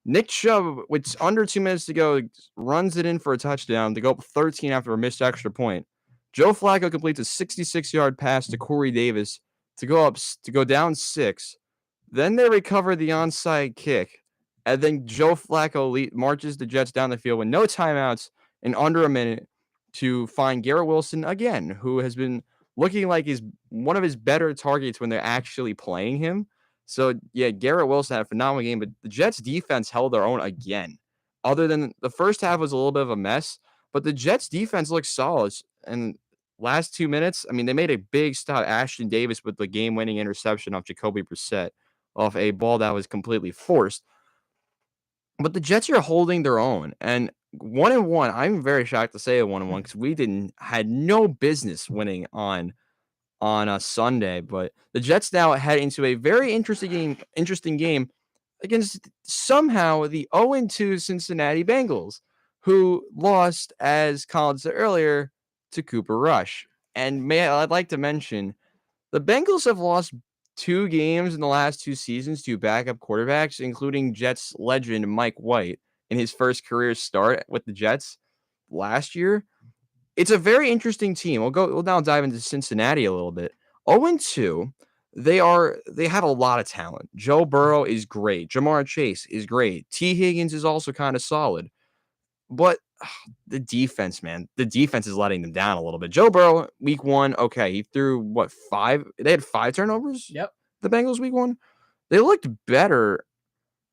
Nick Chubb, with under 2 minutes to go, runs it in for a touchdown to go up 13 after a missed extra point. Joe Flacco completes a 66-yard pass to Corey Davis to go down 6. Then they recover the onside kick. And then Joe Flacco marches the Jets down the field with no timeouts in under a minute to find Garrett Wilson again, who has been looking like he's one of his better targets when they're actually playing him. So, yeah, Garrett Wilson had a phenomenal game, but the Jets defense held their own again. Other than the first half was a little bit of a mess, but the Jets defense looked solid. And last 2 minutes, I mean, they made a big stop. Ashton Davis with the game-winning interception off Jacoby Brissett off a ball that was completely forced. But the Jets are holding their own. And 1-1, I'm very shocked to say a 1-1 because we had no business winning on a Sunday. But the Jets now head into a very interesting game against somehow the 0-2 Cincinnati Bengals, who lost, as Colin said earlier, to Cooper Rush. And I'd like to mention the Bengals have lost 2 games in the last 2 seasons to backup quarterbacks, including Jets legend Mike White in his first career start with the Jets last year. It's a very interesting team. We'll now dive into Cincinnati a little bit. 0-2, they have a lot of talent. Joe Burrow is great. Jamar Chase is great. T. Higgins is also kind of solid. But the defense, man, the defense is letting them down a little bit. Joe Burrow, week 1, okay, he threw 5? They had 5 turnovers? Yep. The Bengals week 1? They looked better,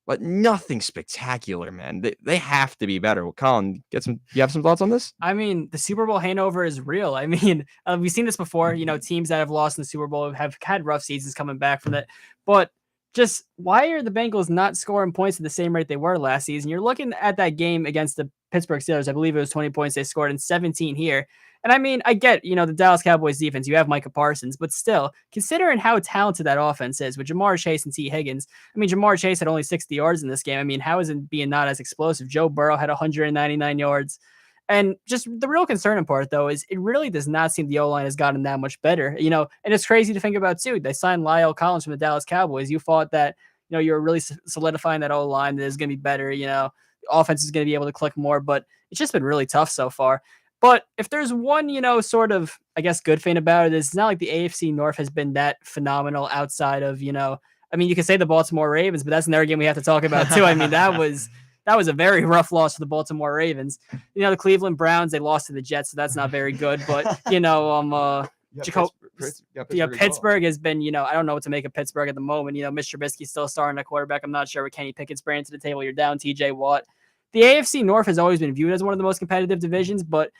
but nothing spectacular, man. They have to be better. Colin, you have some thoughts on this? I mean, the Super Bowl hangover is real. I mean, we've seen this before. Teams that have lost in the Super Bowl have had rough seasons coming back from that. But just why are the Bengals not scoring points at the same rate they were last season? You're looking at that game against the Pittsburgh Steelers. I believe it was 20 points they scored and 17 here. And I mean, I get, the Dallas Cowboys defense, you have Micah Parsons, but still, considering how talented that offense is with Jamar Chase and T. Higgins, I mean, Jamar Chase had only 60 yards in this game. I mean, how is it being not as explosive? Joe Burrow had 199 yards. And just the real concerning part, though, is it really does not seem the O-line has gotten that much better, and it's crazy to think about, too. They signed Lyle Collins from the Dallas Cowboys. You thought that, you're really solidifying that O-line, that is going to be better, the offense is going to be able to click more, but it's just been really tough so far. But if there's one, sort of, I guess, good thing about it is it's not like the AFC North has been that phenomenal outside of, I mean, you can say the Baltimore Ravens, but that's another game we have to talk about, too. I mean, that was a very rough loss for the Baltimore Ravens. The Cleveland Browns, they lost to the Jets, so that's not very good. But, Pittsburgh has been, I don't know what to make of Pittsburgh at the moment. Mr. Trubisky's still starting at quarterback. I'm not sure what Kenny Pickett's bringing to the table. You're down TJ Watt. The AFC North has always been viewed as one of the most competitive divisions, but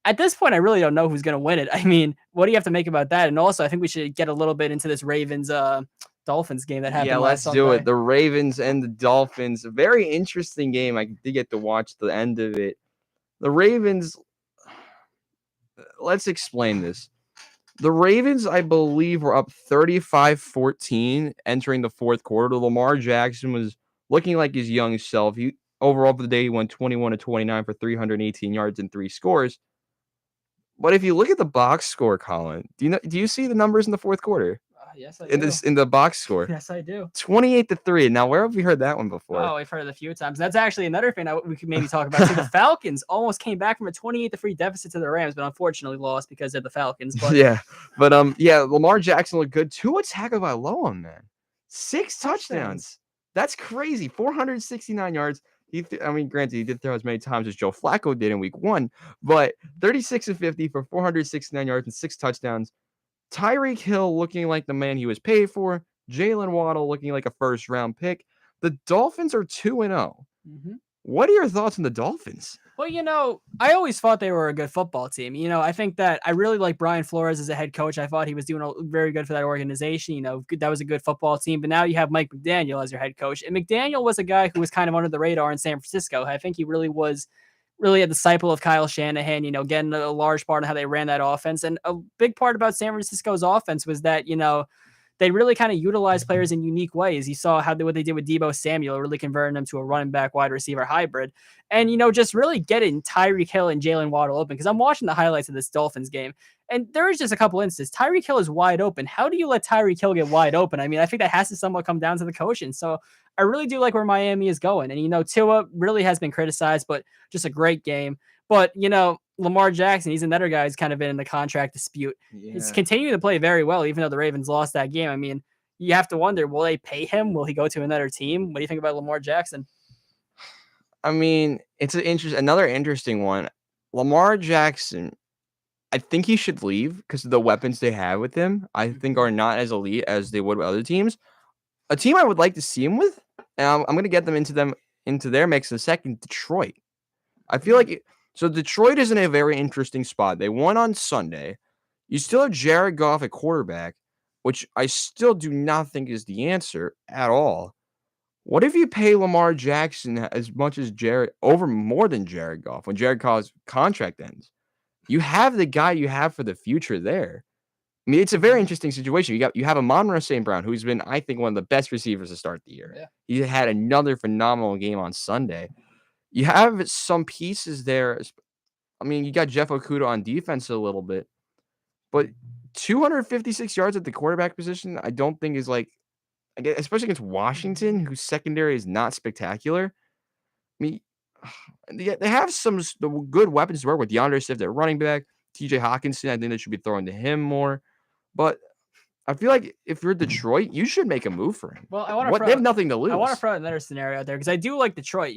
at this point, I really don't know who's going to win it. I mean, what do you have to make about that? And also, I think we should get a little bit into this Ravens Dolphins game that happened last Sunday. Yeah, let's do it. The Ravens and the Dolphins. A very interesting game. I did get to watch the end of it. The Ravens, let's explain this. The Ravens, I believe, were up 35-14 entering the fourth quarter. Lamar Jackson was looking like his young self. Overall for the day, he went 21-29 for 318 yards and 3 scores. But if you look at the box score, Colin, do you see the numbers in the fourth quarter? Yes, I do. In the box score. Yes, I do. 28-3. Now, where have we heard that one before? Oh, we've heard it a few times. That's actually another thing we could maybe talk about. The Falcons almost came back from a 28-3 deficit to the Rams, but unfortunately lost because of the Falcons. But Lamar Jackson looked good. Tua Tagovailoa, man. 6 touchdowns. That's crazy. 469 yards. Granted, he did throw as many times as Joe Flacco did in week 1, but 36-50 for 469 yards and 6 touchdowns. Tyreek Hill looking like the man he was paid for. Jalen Waddle looking like a first-round pick. The Dolphins are 2-0. Mm-hmm. What are your thoughts on the Dolphins? Well, I always thought they were a good football team. I think that I really like Brian Flores as a head coach. I thought he was doing very good for that organization. That was a good football team. But now you have Mike McDaniel as your head coach. And McDaniel was a guy who was kind of under the radar in San Francisco. I think he really was a disciple of Kyle Shanahan, getting a large part of how they ran that offense. And a big part about San Francisco's offense was that, they really kind of utilize players in unique ways. You saw what they did with Deebo Samuel, really converting him to a running back wide receiver hybrid. And, just really getting Tyreek Hill and Jalen Waddle open. Because I'm watching the highlights of this Dolphins game, and there is just a couple instances. Tyreek Hill is wide open. How do you let Tyreek Hill get wide open? I mean, I think that has to somewhat come down to the coaching. So I really do like where Miami is going. And, Tua really has been criticized, but just a great game. But, Lamar Jackson, he's another guy who's kind of been in the contract dispute. Yeah. He's continuing to play very well, even though the Ravens lost that game. I mean, you have to wonder, will they pay him? Will he go to another team? What do you think about Lamar Jackson? I mean, it's another interesting one. Lamar Jackson, I think he should leave because of the weapons they have with him, I think are not as elite as they would with other teams. A team I would like to see him with, and I'm going to get them into their mix in a second, Detroit. I feel like so Detroit is in a very interesting spot. They won on Sunday. You still have Jared Goff at quarterback, which I still do not think is the answer at all. What if you pay Lamar Jackson as much as more than Jared Goff when Jared Goff's contract ends? You have the guy you have for the future there. I mean, it's a very interesting situation. You have Amon-Ra St. Brown, who's been, I think, one of the best receivers to start the year. Yeah. He had another phenomenal game on Sunday. You have some pieces there. I mean, you got Jeff Okudah on defense a little bit, but 256 yards at the quarterback position, I don't think is especially against Washington, whose secondary is not spectacular. I mean, they have some good weapons to work with. DeAndre Swift at running back, TJ Hawkinson, I think they should be throwing to him more. But I feel like if you're Detroit, you should make a move for him. Well, they have nothing to lose. I want to throw another scenario out there because I do like Detroit,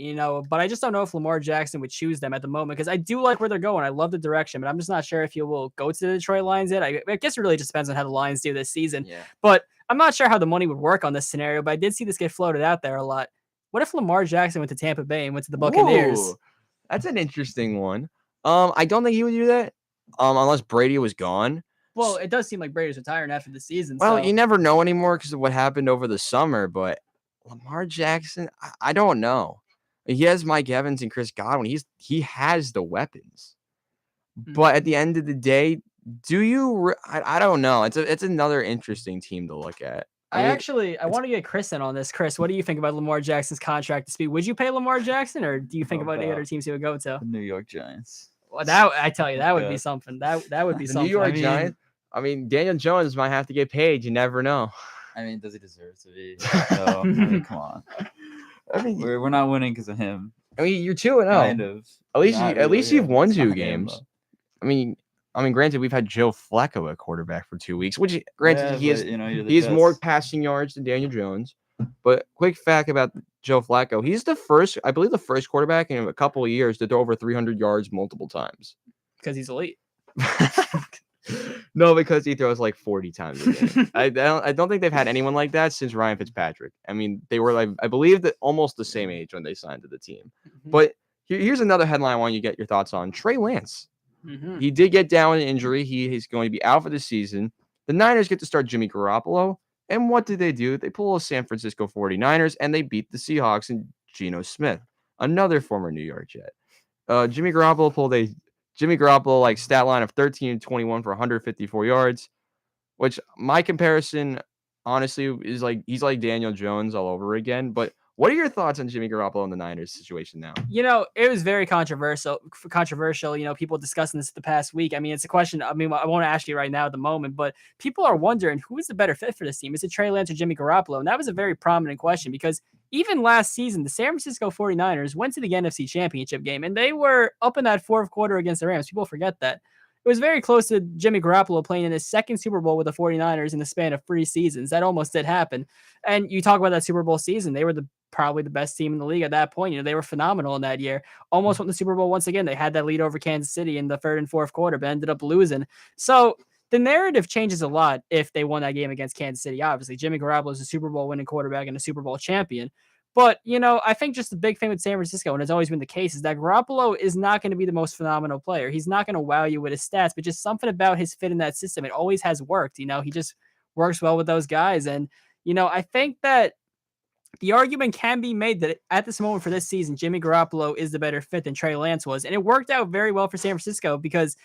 but I just don't know if Lamar Jackson would choose them at the moment because I do like where they're going. I love the direction, but I'm just not sure if he will go to the Detroit Lions yet. I guess it really just depends on how the Lions do this season. Yeah. But I'm not sure how the money would work on this scenario, but I did see this get floated out there a lot. What if Lamar Jackson went to Tampa Bay and went to the Buccaneers? Whoa, that's an interesting one. I don't think he would do that unless Brady was gone. Well, it does seem like Brady's retiring after the season. Well, you never know anymore because of what happened over the summer, but Lamar Jackson, I don't know. He has Mike Evans and Chris Godwin. He has the weapons. But at the end of the day, do you? I don't know. It's another interesting team to look at. I want to get Chris in on this. Chris, what do you think about Lamar Jackson's contract to speed? Would you pay Lamar Jackson, or do you think about any other teams he would go to? The New York Giants. Well, that I tell you, that would be something. That would be The something. New York Giants. I mean, Daniel Jones might have to get paid. You never know. I mean, does he deserve to be? No, I mean, come on. I mean, we're not winning because of him. I mean, you're 2-0. Kind of. At least you've won 2 games. I mean, granted, we've had Joe Flacco at quarterback for 2 weeks, which, granted, he has more passing yards than Daniel Jones. But quick fact about Joe Flacco, he's the first quarterback in a couple of years to throw over 300 yards multiple times. Because he's elite. No, because he throws like 40 times a game. I don't think they've had anyone like that since Ryan Fitzpatrick. I mean, they were, like, I believe, that almost the same age when they signed to the team. But here's another headline I want you to get your thoughts on. Trey Lance. He did get down with an injury. He is going to be out for the season. The Niners get to start Jimmy Garoppolo. And what did they do? They pull a San Francisco 49ers, and they beat the Seahawks and Geno Smith, another former New York Jet. Jimmy Garoppolo pulled a like stat line of 13-21 for 154 yards, which my comparison, honestly, is like he's like Daniel Jones all over again. But what are your thoughts on Jimmy Garoppolo and the Niners situation now? It was very controversial. People discussing this the past week. I mean, it's a question. I mean, I won't ask you right now at the moment, but people are wondering who is the better fit for this team. Is it Trey Lance or Jimmy Garoppolo? And that was a very prominent question because even last season, the San Francisco 49ers went to the NFC Championship game, and they were up in that fourth quarter against the Rams. People forget that. It was very close to Jimmy Garoppolo playing in his second Super Bowl with the 49ers in the span of 3 seasons. That almost did happen. And you talk about that Super Bowl season, they were probably the best team in the league at that point. They were phenomenal in that year. Almost won the Super Bowl once again. They had that lead over Kansas City in the third and fourth quarter, but ended up losing. So the narrative changes a lot if they won that game against Kansas City. Obviously, Jimmy Garoppolo is a Super Bowl winning quarterback and a Super Bowl champion. But, I think just the big thing with San Francisco, and it's always been the case, is that Garoppolo is not going to be the most phenomenal player. He's not going to wow you with his stats, but just something about his fit in that system. It always has worked. He just works well with those guys. And, I think that the argument can be made that at this moment for this season, Jimmy Garoppolo is the better fit than Trey Lance was. And it worked out very well for San Francisco because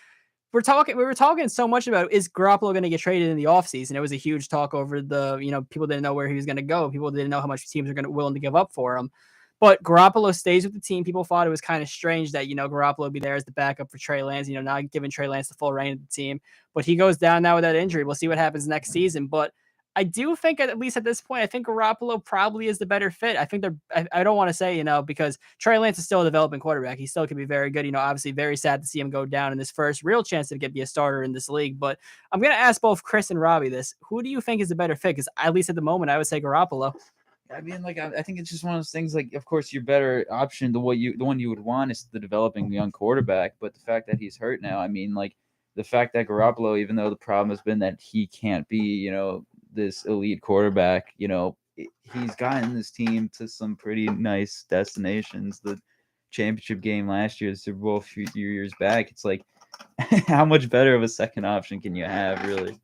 we were talking so much about, is Garoppolo going to get traded in the offseason? It was a huge talk over people didn't know where he was going to go. People didn't know how much teams are willing to give up for him. But Garoppolo stays with the team. People thought it was kind of strange that, Garoppolo would be there as the backup for Trey Lance, not giving Trey Lance the full reign of the team. But he goes down now with that injury. We'll see what happens next season. But I do think, at least at this point, I think Garoppolo probably is the better fit. I think I don't want to say, because Trey Lance is still a developing quarterback. He still could be very good. Obviously very sad to see him go down in this first real chance to be a starter in this league. But I'm going to ask both Chris and Robbie this. Who do you think is the better fit? Because at least at the moment, I would say Garoppolo. I mean, I think it's just one of those things, of course, your better option, the one you would want is the developing young quarterback. But the fact that he's hurt now, I mean, the fact that Garoppolo, even though the problem has been that he can't be, this elite quarterback, he's gotten this team to some pretty nice destinations. The championship game last year, the Super Bowl a few years back, it's like, how much better of a second option can you have, really?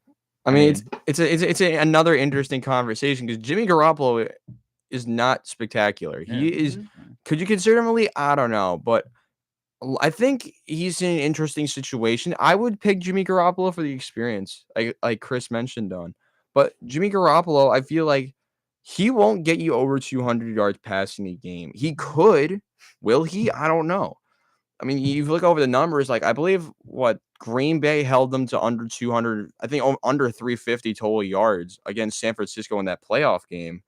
I mean, it's another interesting conversation because Jimmy Garoppolo is not spectacular. He is. Could you consider him elite? I don't know, but I think he's in an interesting situation. I would pick Jimmy Garoppolo for the experience, like Chris mentioned on. But Jimmy Garoppolo, I feel like he won't get you over 200 yards passing a game. He could. Will he? I don't know. I mean, you look over the numbers, I believe Green Bay held them to under 200, I think under 350 total yards against San Francisco in that playoff game.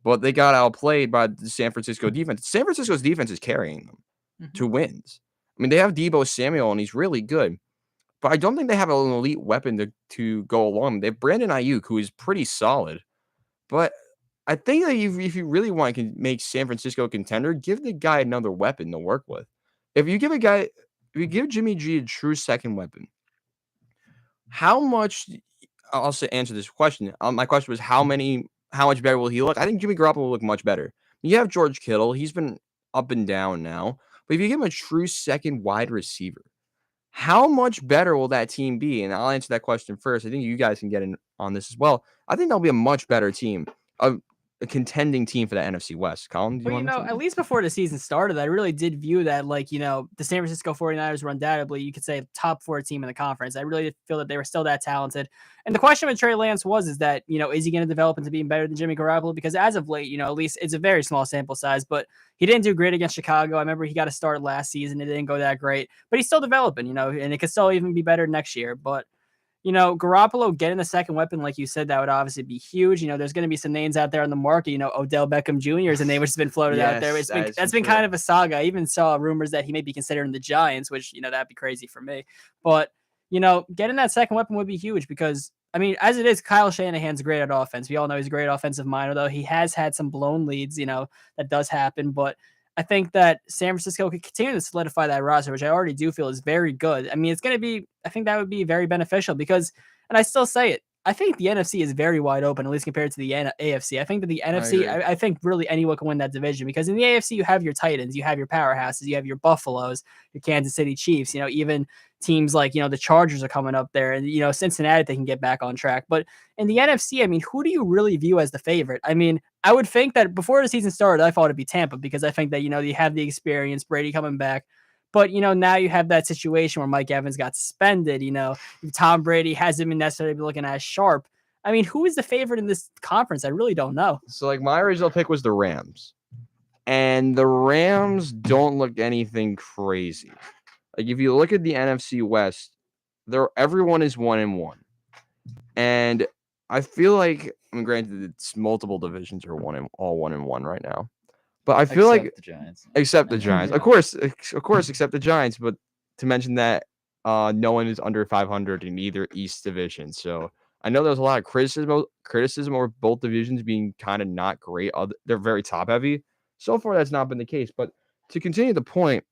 But they got outplayed by the San Francisco defense. San Francisco's defense is carrying them to wins. I mean, they have Deebo Samuel, and he's really good. But I don't think they have an elite weapon to go along. They have Brandon Ayuk, who is pretty solid. But I think that if you really want to make San Francisco a contender, give the guy another weapon to work with. If you give Jimmy G a true second weapon, how much? I'll answer this question. My question was how much better will he look? I think Jimmy Garoppolo will look much better. You have George Kittle. He's been up and down now. But if you give him a true second wide receiver, how much better will that team be? And I'll answer that question first. I think you guys can get in on this as well. I think they'll be a much better team. a contending team for the NFC West. Colin, do you Well, want to mention at that? least before the season started, I really did view that like, the San Francisco 49ers were undoubtedly, you could say, top 4 team in the conference. I really did feel that they were still that talented. And the question with Trey Lance is that, is he going to develop into being better than Jimmy Garoppolo? Because as of late, at least it's a very small sample size, but he didn't do great against Chicago. I remember he got a start last season. It didn't go that great, but he's still developing, and it could still even be better next year. But Garoppolo getting a second weapon, like you said, that would obviously be huge. There's going to be some names out there on the market. Odell Beckham Jr. is a name which has been floated out there. That's been kind of a saga. I even saw rumors that he may be considering the Giants, which, that'd be crazy for me. But, getting that second weapon would be huge because, as it is, Kyle Shanahan's great at offense. We all know he's a great offensive mind, although he has had some blown leads, that does happen. But I think that San Francisco could continue to solidify that roster, which I already do feel is very good. It's going to be, I think that would be very beneficial because, and I still say it, I think the NFC is very wide open, at least compared to the AFC. I think that the NFC, I think really anyone can win that division because in the AFC, you have your Titans, you have your powerhouses, you have your Buffaloes, your Kansas City Chiefs, even teams like, the Chargers are coming up there and, Cincinnati, they can get back on track. But in the NFC, who do you really view as the favorite? I would think that before the season started, I thought it'd be Tampa because I think that, you have the experience, Brady coming back. But, now you have that situation where Mike Evans got suspended, Tom Brady hasn't been necessarily looking as sharp. Who is the favorite in this conference? I really don't know. So, like, my original pick was the Rams. And the Rams don't look anything crazy. Like, if you look at the NFC West, everyone is 1-1. And I feel like, granted, it's multiple divisions are all 1-1 right now. But I feel like the Giants. Except the Giants. Of course, except the Giants. But to mention that no one is under 500 in either East division. So I know there's a lot of criticism over both divisions being kind of not great. They're very top heavy. So far, that's not been the case. But to continue the point,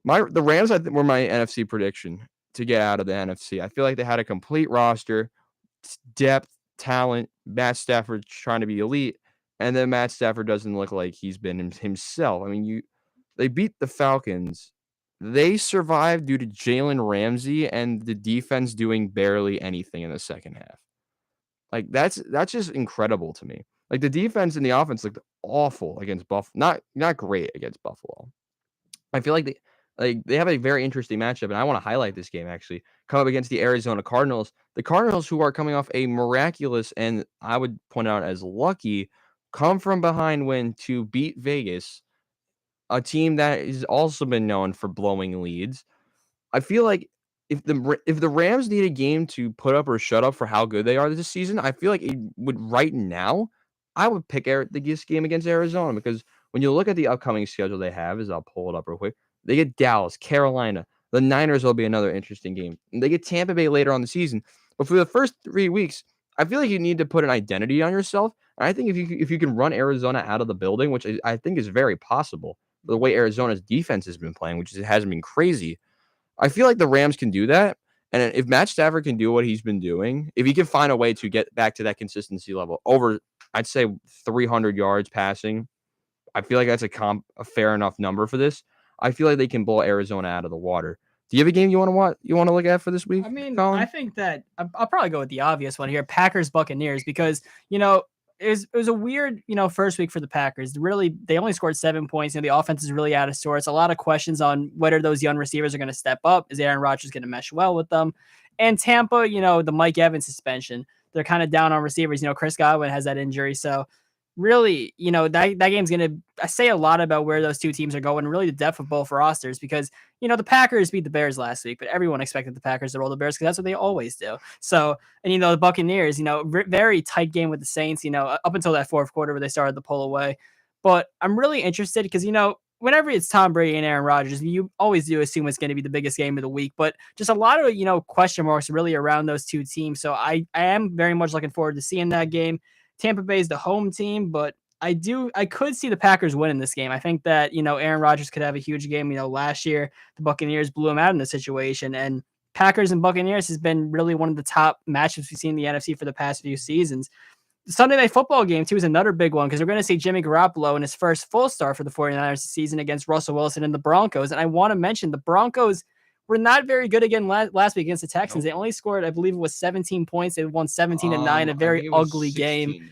the Rams, I think, were my NFC prediction to get out of the NFC. I feel like they had a complete roster, depth, talent. Matt Stafford trying to be elite. And then Matt Stafford doesn't look like he's been himself. They beat the Falcons. They survived due to Jalen Ramsey and the defense doing barely anything in the second half. Like, that's just incredible to me. Like, the defense and the offense looked awful against Buffalo. Not great against Buffalo. I feel like they have a very interesting matchup, and I want to highlight this game, actually. Come up against the Arizona Cardinals. The Cardinals, who are coming off a miraculous, and I would point out as lucky, come from behind win to beat Vegas, a team that has also been known for blowing leads. I feel like if the Rams need a game to put up or shut up for how good they are this season, I feel like it would right now, I would pick this game against Arizona because when you look at the upcoming schedule they have, I'll pull it up real quick. They get Dallas, Carolina. The Niners will be another interesting game. And they get Tampa Bay later on the season. But for the first 3 weeks, I feel like you need to put an identity on yourself. And I think if you can run Arizona out of the building, which I think is very possible, the way Arizona's defense has been playing, which hasn't been crazy, I feel like the Rams can do that. And if Matt Stafford can do what he's been doing, if he can find a way to get back to that consistency level over, I'd say 300 yards passing, I feel like that's a fair enough number for this. I feel like they can blow Arizona out of the water. Do you have a game you want to look at for this week, Colin? I think that I'll probably go with the obvious one here, Packers Buccaneers, because it was a weird first week for the Packers. Really, they only scored 7 points. The offense is really out of sorts. A lot of questions on whether those young receivers are going to step up. Is Aaron Rodgers going to mesh well with them? And Tampa, the Mike Evans suspension, they're kind of down on receivers. Chris Godwin has that injury, so. Really, that game's going to say a lot about where those two teams are going, really the depth of both rosters because, the Packers beat the Bears last week, but everyone expected the Packers to roll the Bears because that's what they always do. So, and, the Buccaneers, very tight game with the Saints, up until that fourth quarter where they started to pull away. But I'm really interested because, whenever it's Tom Brady and Aaron Rodgers, you always do assume it's going to be the biggest game of the week, but just a lot of, question marks really around those two teams. So I am very much looking forward to seeing that game. Tampa Bay is the home team, but I could see the Packers winning this game. I think that, Aaron Rodgers could have a huge game. Last year, the Buccaneers blew him out in this situation, and Packers and Buccaneers has been really one of the top matchups we've seen in the NFC for the past few seasons. The Sunday Night Football game, too, is another big one because we're going to see Jimmy Garoppolo in his first full start for the 49ers this season against Russell Wilson and the Broncos. And I want to mention the Broncos were not very good again last week against the Texans. Nope. They only scored, I believe it was 17 points. They won 17-9, a very ugly game.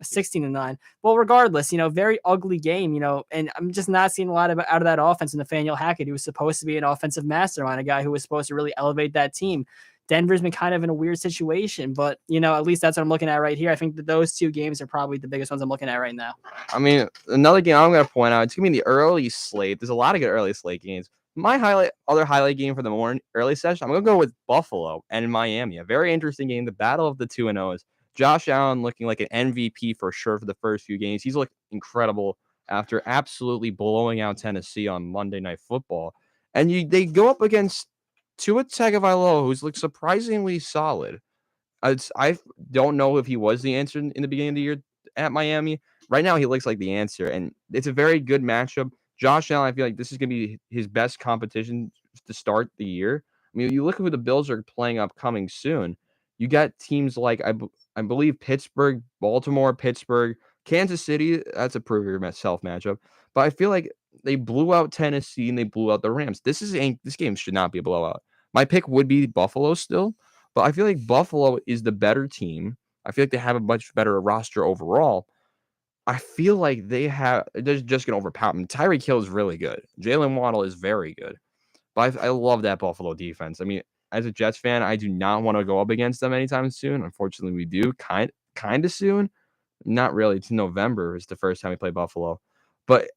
16-9. Well, regardless, very ugly game, and I'm just not seeing a lot out of that offense. And Nathaniel Hackett, who was supposed to be an offensive mastermind, a guy who was supposed to really elevate that team. Denver's been kind of in a weird situation, but at least that's what I'm looking at right here. I think that those two games are probably the biggest ones I'm looking at right now. I mean, another game I'm going to point out, it's going to be the early slate. There's a lot of good early slate games. My other highlight game for the morning early session, I'm going to go with Buffalo and Miami. A very interesting game, the battle of the 2-0s. Josh Allen looking like an MVP for sure for the first few games. He's looked incredible after absolutely blowing out Tennessee on Monday Night Football. And they go up against Tua Tagovailoa, who's looked surprisingly solid. I don't know if he was the answer in the beginning of the year at Miami. Right now, he looks like the answer, and it's a very good matchup. Josh Allen, I feel like this is going to be his best competition to start the year. I mean, you look at who the Bills are playing upcoming soon. You got teams like, I believe, Pittsburgh, Baltimore, Pittsburgh, Kansas City. That's a prove yourself matchup. But I feel like they blew out Tennessee and they blew out the Rams. This game should not be a blowout. My pick would be Buffalo still, but I feel like Buffalo is the better team. I feel like they have a much better roster overall. I feel like they're just going to overpower them. Tyreek Hill is really good. Jalen Waddle is very good. But I love that Buffalo defense. I mean, as a Jets fan, I do not want to go up against them anytime soon. Unfortunately, we do kind of soon. Not really. It's November is the first time we play Buffalo. But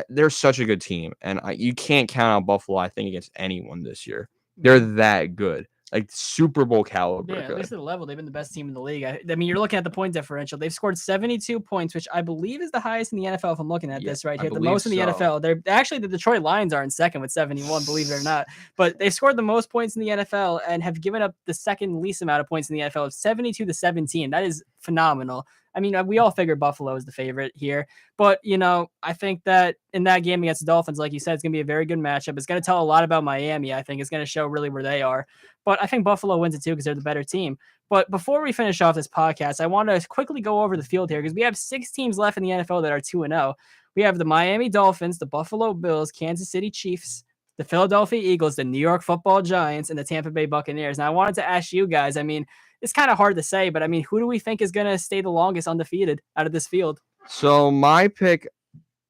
they're such a good team. And you can't count out Buffalo, I think, against anyone this year. They're that good. Like Super Bowl caliber. Yeah, at least at the level, they've been the best team in the league. I mean, you're looking at the point differential. They've scored 72 points, which I believe is the highest in the NFL if I'm looking at this right here. The most in the NFL. They're actually, the Detroit Lions are in second with 71, believe it or not. But they've scored the most points in the NFL and have given up the second least amount of points in the NFL of 72-17. That is phenomenal. I mean, we all figured Buffalo is the favorite here. But, I think that in that game against the Dolphins, like you said, it's going to be a very good matchup. It's going to tell a lot about Miami. I think it's going to show really where they are. But I think Buffalo wins it too because they're the better team. But before we finish off this podcast, I want to quickly go over the field here because we have 6 teams left in the NFL that are 2-0. We have the Miami Dolphins, the Buffalo Bills, Kansas City Chiefs, the Philadelphia Eagles, the New York Football Giants, and the Tampa Bay Buccaneers. Now, I wanted to ask you guys, I mean, it's kind of hard to say, but I mean, who do we think is going to stay the longest undefeated out of this field? So my pick,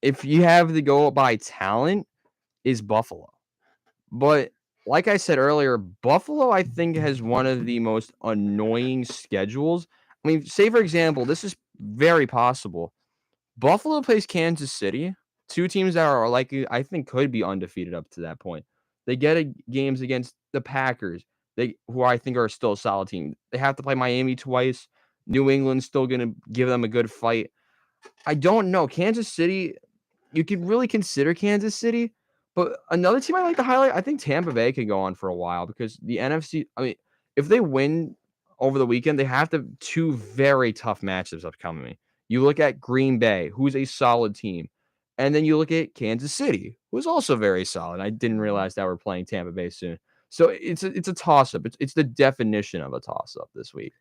if you have to go by talent, is Buffalo. But like I said earlier, Buffalo, I think, has one of the most annoying schedules. I mean, say, for example, this is very possible. Buffalo plays Kansas City, 2 teams that are likely, I think, could be undefeated up to that point. They get games against the Packers, who I think are still a solid team. They have to play Miami twice. New England's still going to give them a good fight. I don't know. Kansas City, you could really consider Kansas City. But another team I like to highlight, I think Tampa Bay could go on for a while because the NFC, I mean, if they win over the weekend, they have 2 very tough matchups upcoming. You look at Green Bay, who's a solid team. And then you look at Kansas City, who's also very solid. I didn't realize that we're playing Tampa Bay soon. So it's a toss-up. It's the definition of a toss-up this week.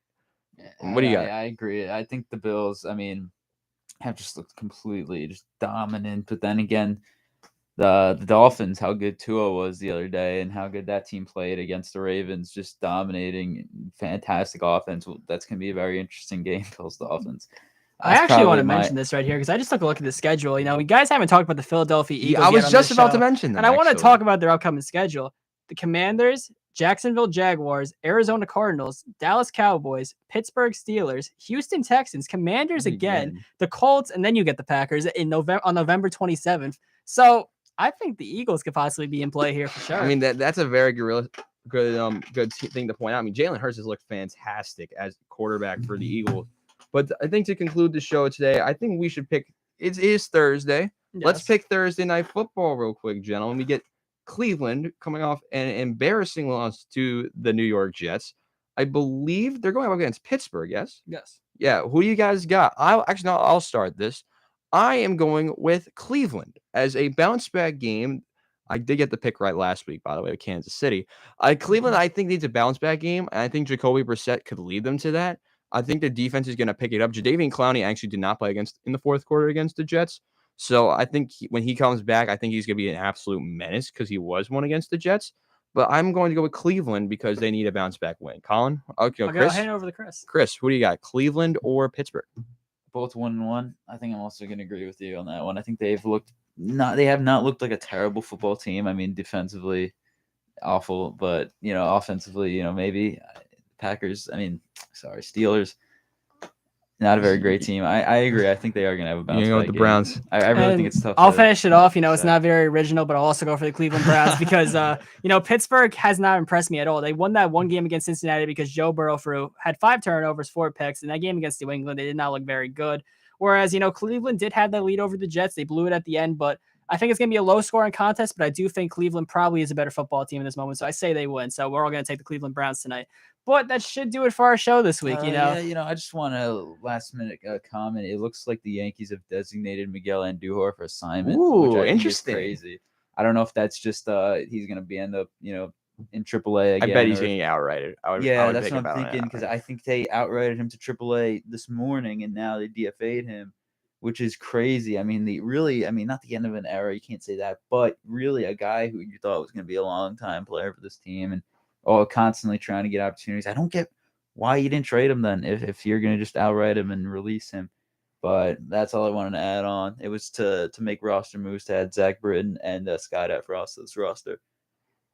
What do you got? I agree. I think the Bills, I mean, have just looked completely just dominant. But then again, the Dolphins, how good Tua was the other day and how good that team played against the Ravens, just dominating, fantastic offense. That's going to be a very interesting game, Bills Dolphins. I actually want to mention this right here because I just took a look at the schedule. You guys haven't talked about the Philadelphia Eagles. I was just about to mention that. And I want to talk about their upcoming schedule. The Commanders, Jacksonville Jaguars, Arizona Cardinals, Dallas Cowboys, Pittsburgh Steelers, Houston Texans, Commanders again, the Colts, and then you get the Packers on November 27th. So I think the Eagles could possibly be in play here for sure. I mean, that's a very good thing to point out. I mean, Jalen Hurts has looked fantastic as quarterback for the Eagles. But I think to conclude the show today, I think we should pick. It is Thursday. Yes. Let's pick Thursday Night Football real quick, gentlemen. We get Cleveland coming off an embarrassing loss to the New York Jets. I believe they're going up against Pittsburgh. Yes. Yes. Yeah. Who you guys got? I'll start this. I am going with Cleveland as a bounce back game. I did get the pick right last week, by the way, with Kansas City. Cleveland, I think, needs a bounce back game, and I think Jacoby Brissett could lead them to that. I think the defense is going to pick it up. Jadeveon Clowney actually did not play in the fourth quarter against the Jets. So I think when he comes back, I think he's going to be an absolute menace because he was one against the Jets. But I'm going to go with Cleveland because they need a bounce back win. Colin? Okay, I'll hand it over to Chris. Chris, who do you got? Cleveland or Pittsburgh? both 1-1. I think I'm also going to agree with you on that one. I think they have not looked like a terrible football team. I mean, defensively awful, but offensively, maybe Packers. Steelers. Not a very great team. I agree. I think they are going to have a bounce back with the game. Browns. I really think it's tough. I'll finish it off. It's not very original, but I'll also go for the Cleveland Browns because, Pittsburgh has not impressed me at all. They won that one game against Cincinnati because Joe Burrow had 5 turnovers, 4 picks. In that game against New England, they did not look very good. Whereas, Cleveland did have that lead over the Jets. They blew it at the end, but I think it's going to be a low-scoring contest, but I do think Cleveland probably is a better football team in this moment, so I say they win. So we're all going to take the Cleveland Browns tonight. But that should do it for our show this week, Yeah, I just want a last-minute comment. It looks like the Yankees have designated Miguel Andujar for assignment, which I think is crazy. I don't know if that's just he's going to end up, in AAA again. I bet he's going to get outrighted. That's what I'm thinking, because I think they outrighted him to AAA this morning, and now they DFA'd him, which is crazy. I mean, not the end of an era. You can't say that, but really a guy who you thought was going to be a long-time player for this team and constantly trying to get opportunities. I don't get why you didn't trade him then if you're going to just outright him and release him. But that's all I wanted to add on. It was to make roster moves to add Zach Britton and Scott Efros to this roster.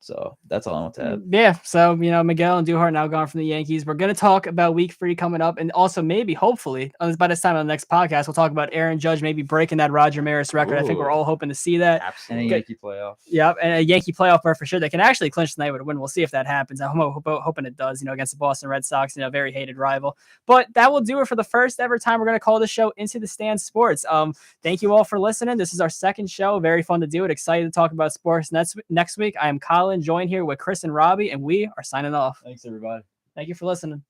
So that's all I want to add. Yeah. So, Miguel and Andujar now gone from the Yankees. We're going to talk about week 3 coming up. And also maybe, hopefully, by this time on the next podcast, we'll talk about Aaron Judge maybe breaking that Roger Maris record. I think we're all hoping to see that. Absolutely. And a Yankee playoff. Yep. And a Yankee playoff for sure. They can actually clinch tonight with a win. We'll see if that happens. I'm hoping it does, against the Boston Red Sox, very hated rival. But that will do it for the first ever time we're going to call the show Into the Stand Sports. Thank you all for listening. This is our second show. Very fun to do it. Excited to talk about sports next week. I am Colin, joined here with Chris and Robbie, and we are signing off. Thanks, everybody. Thank you for listening.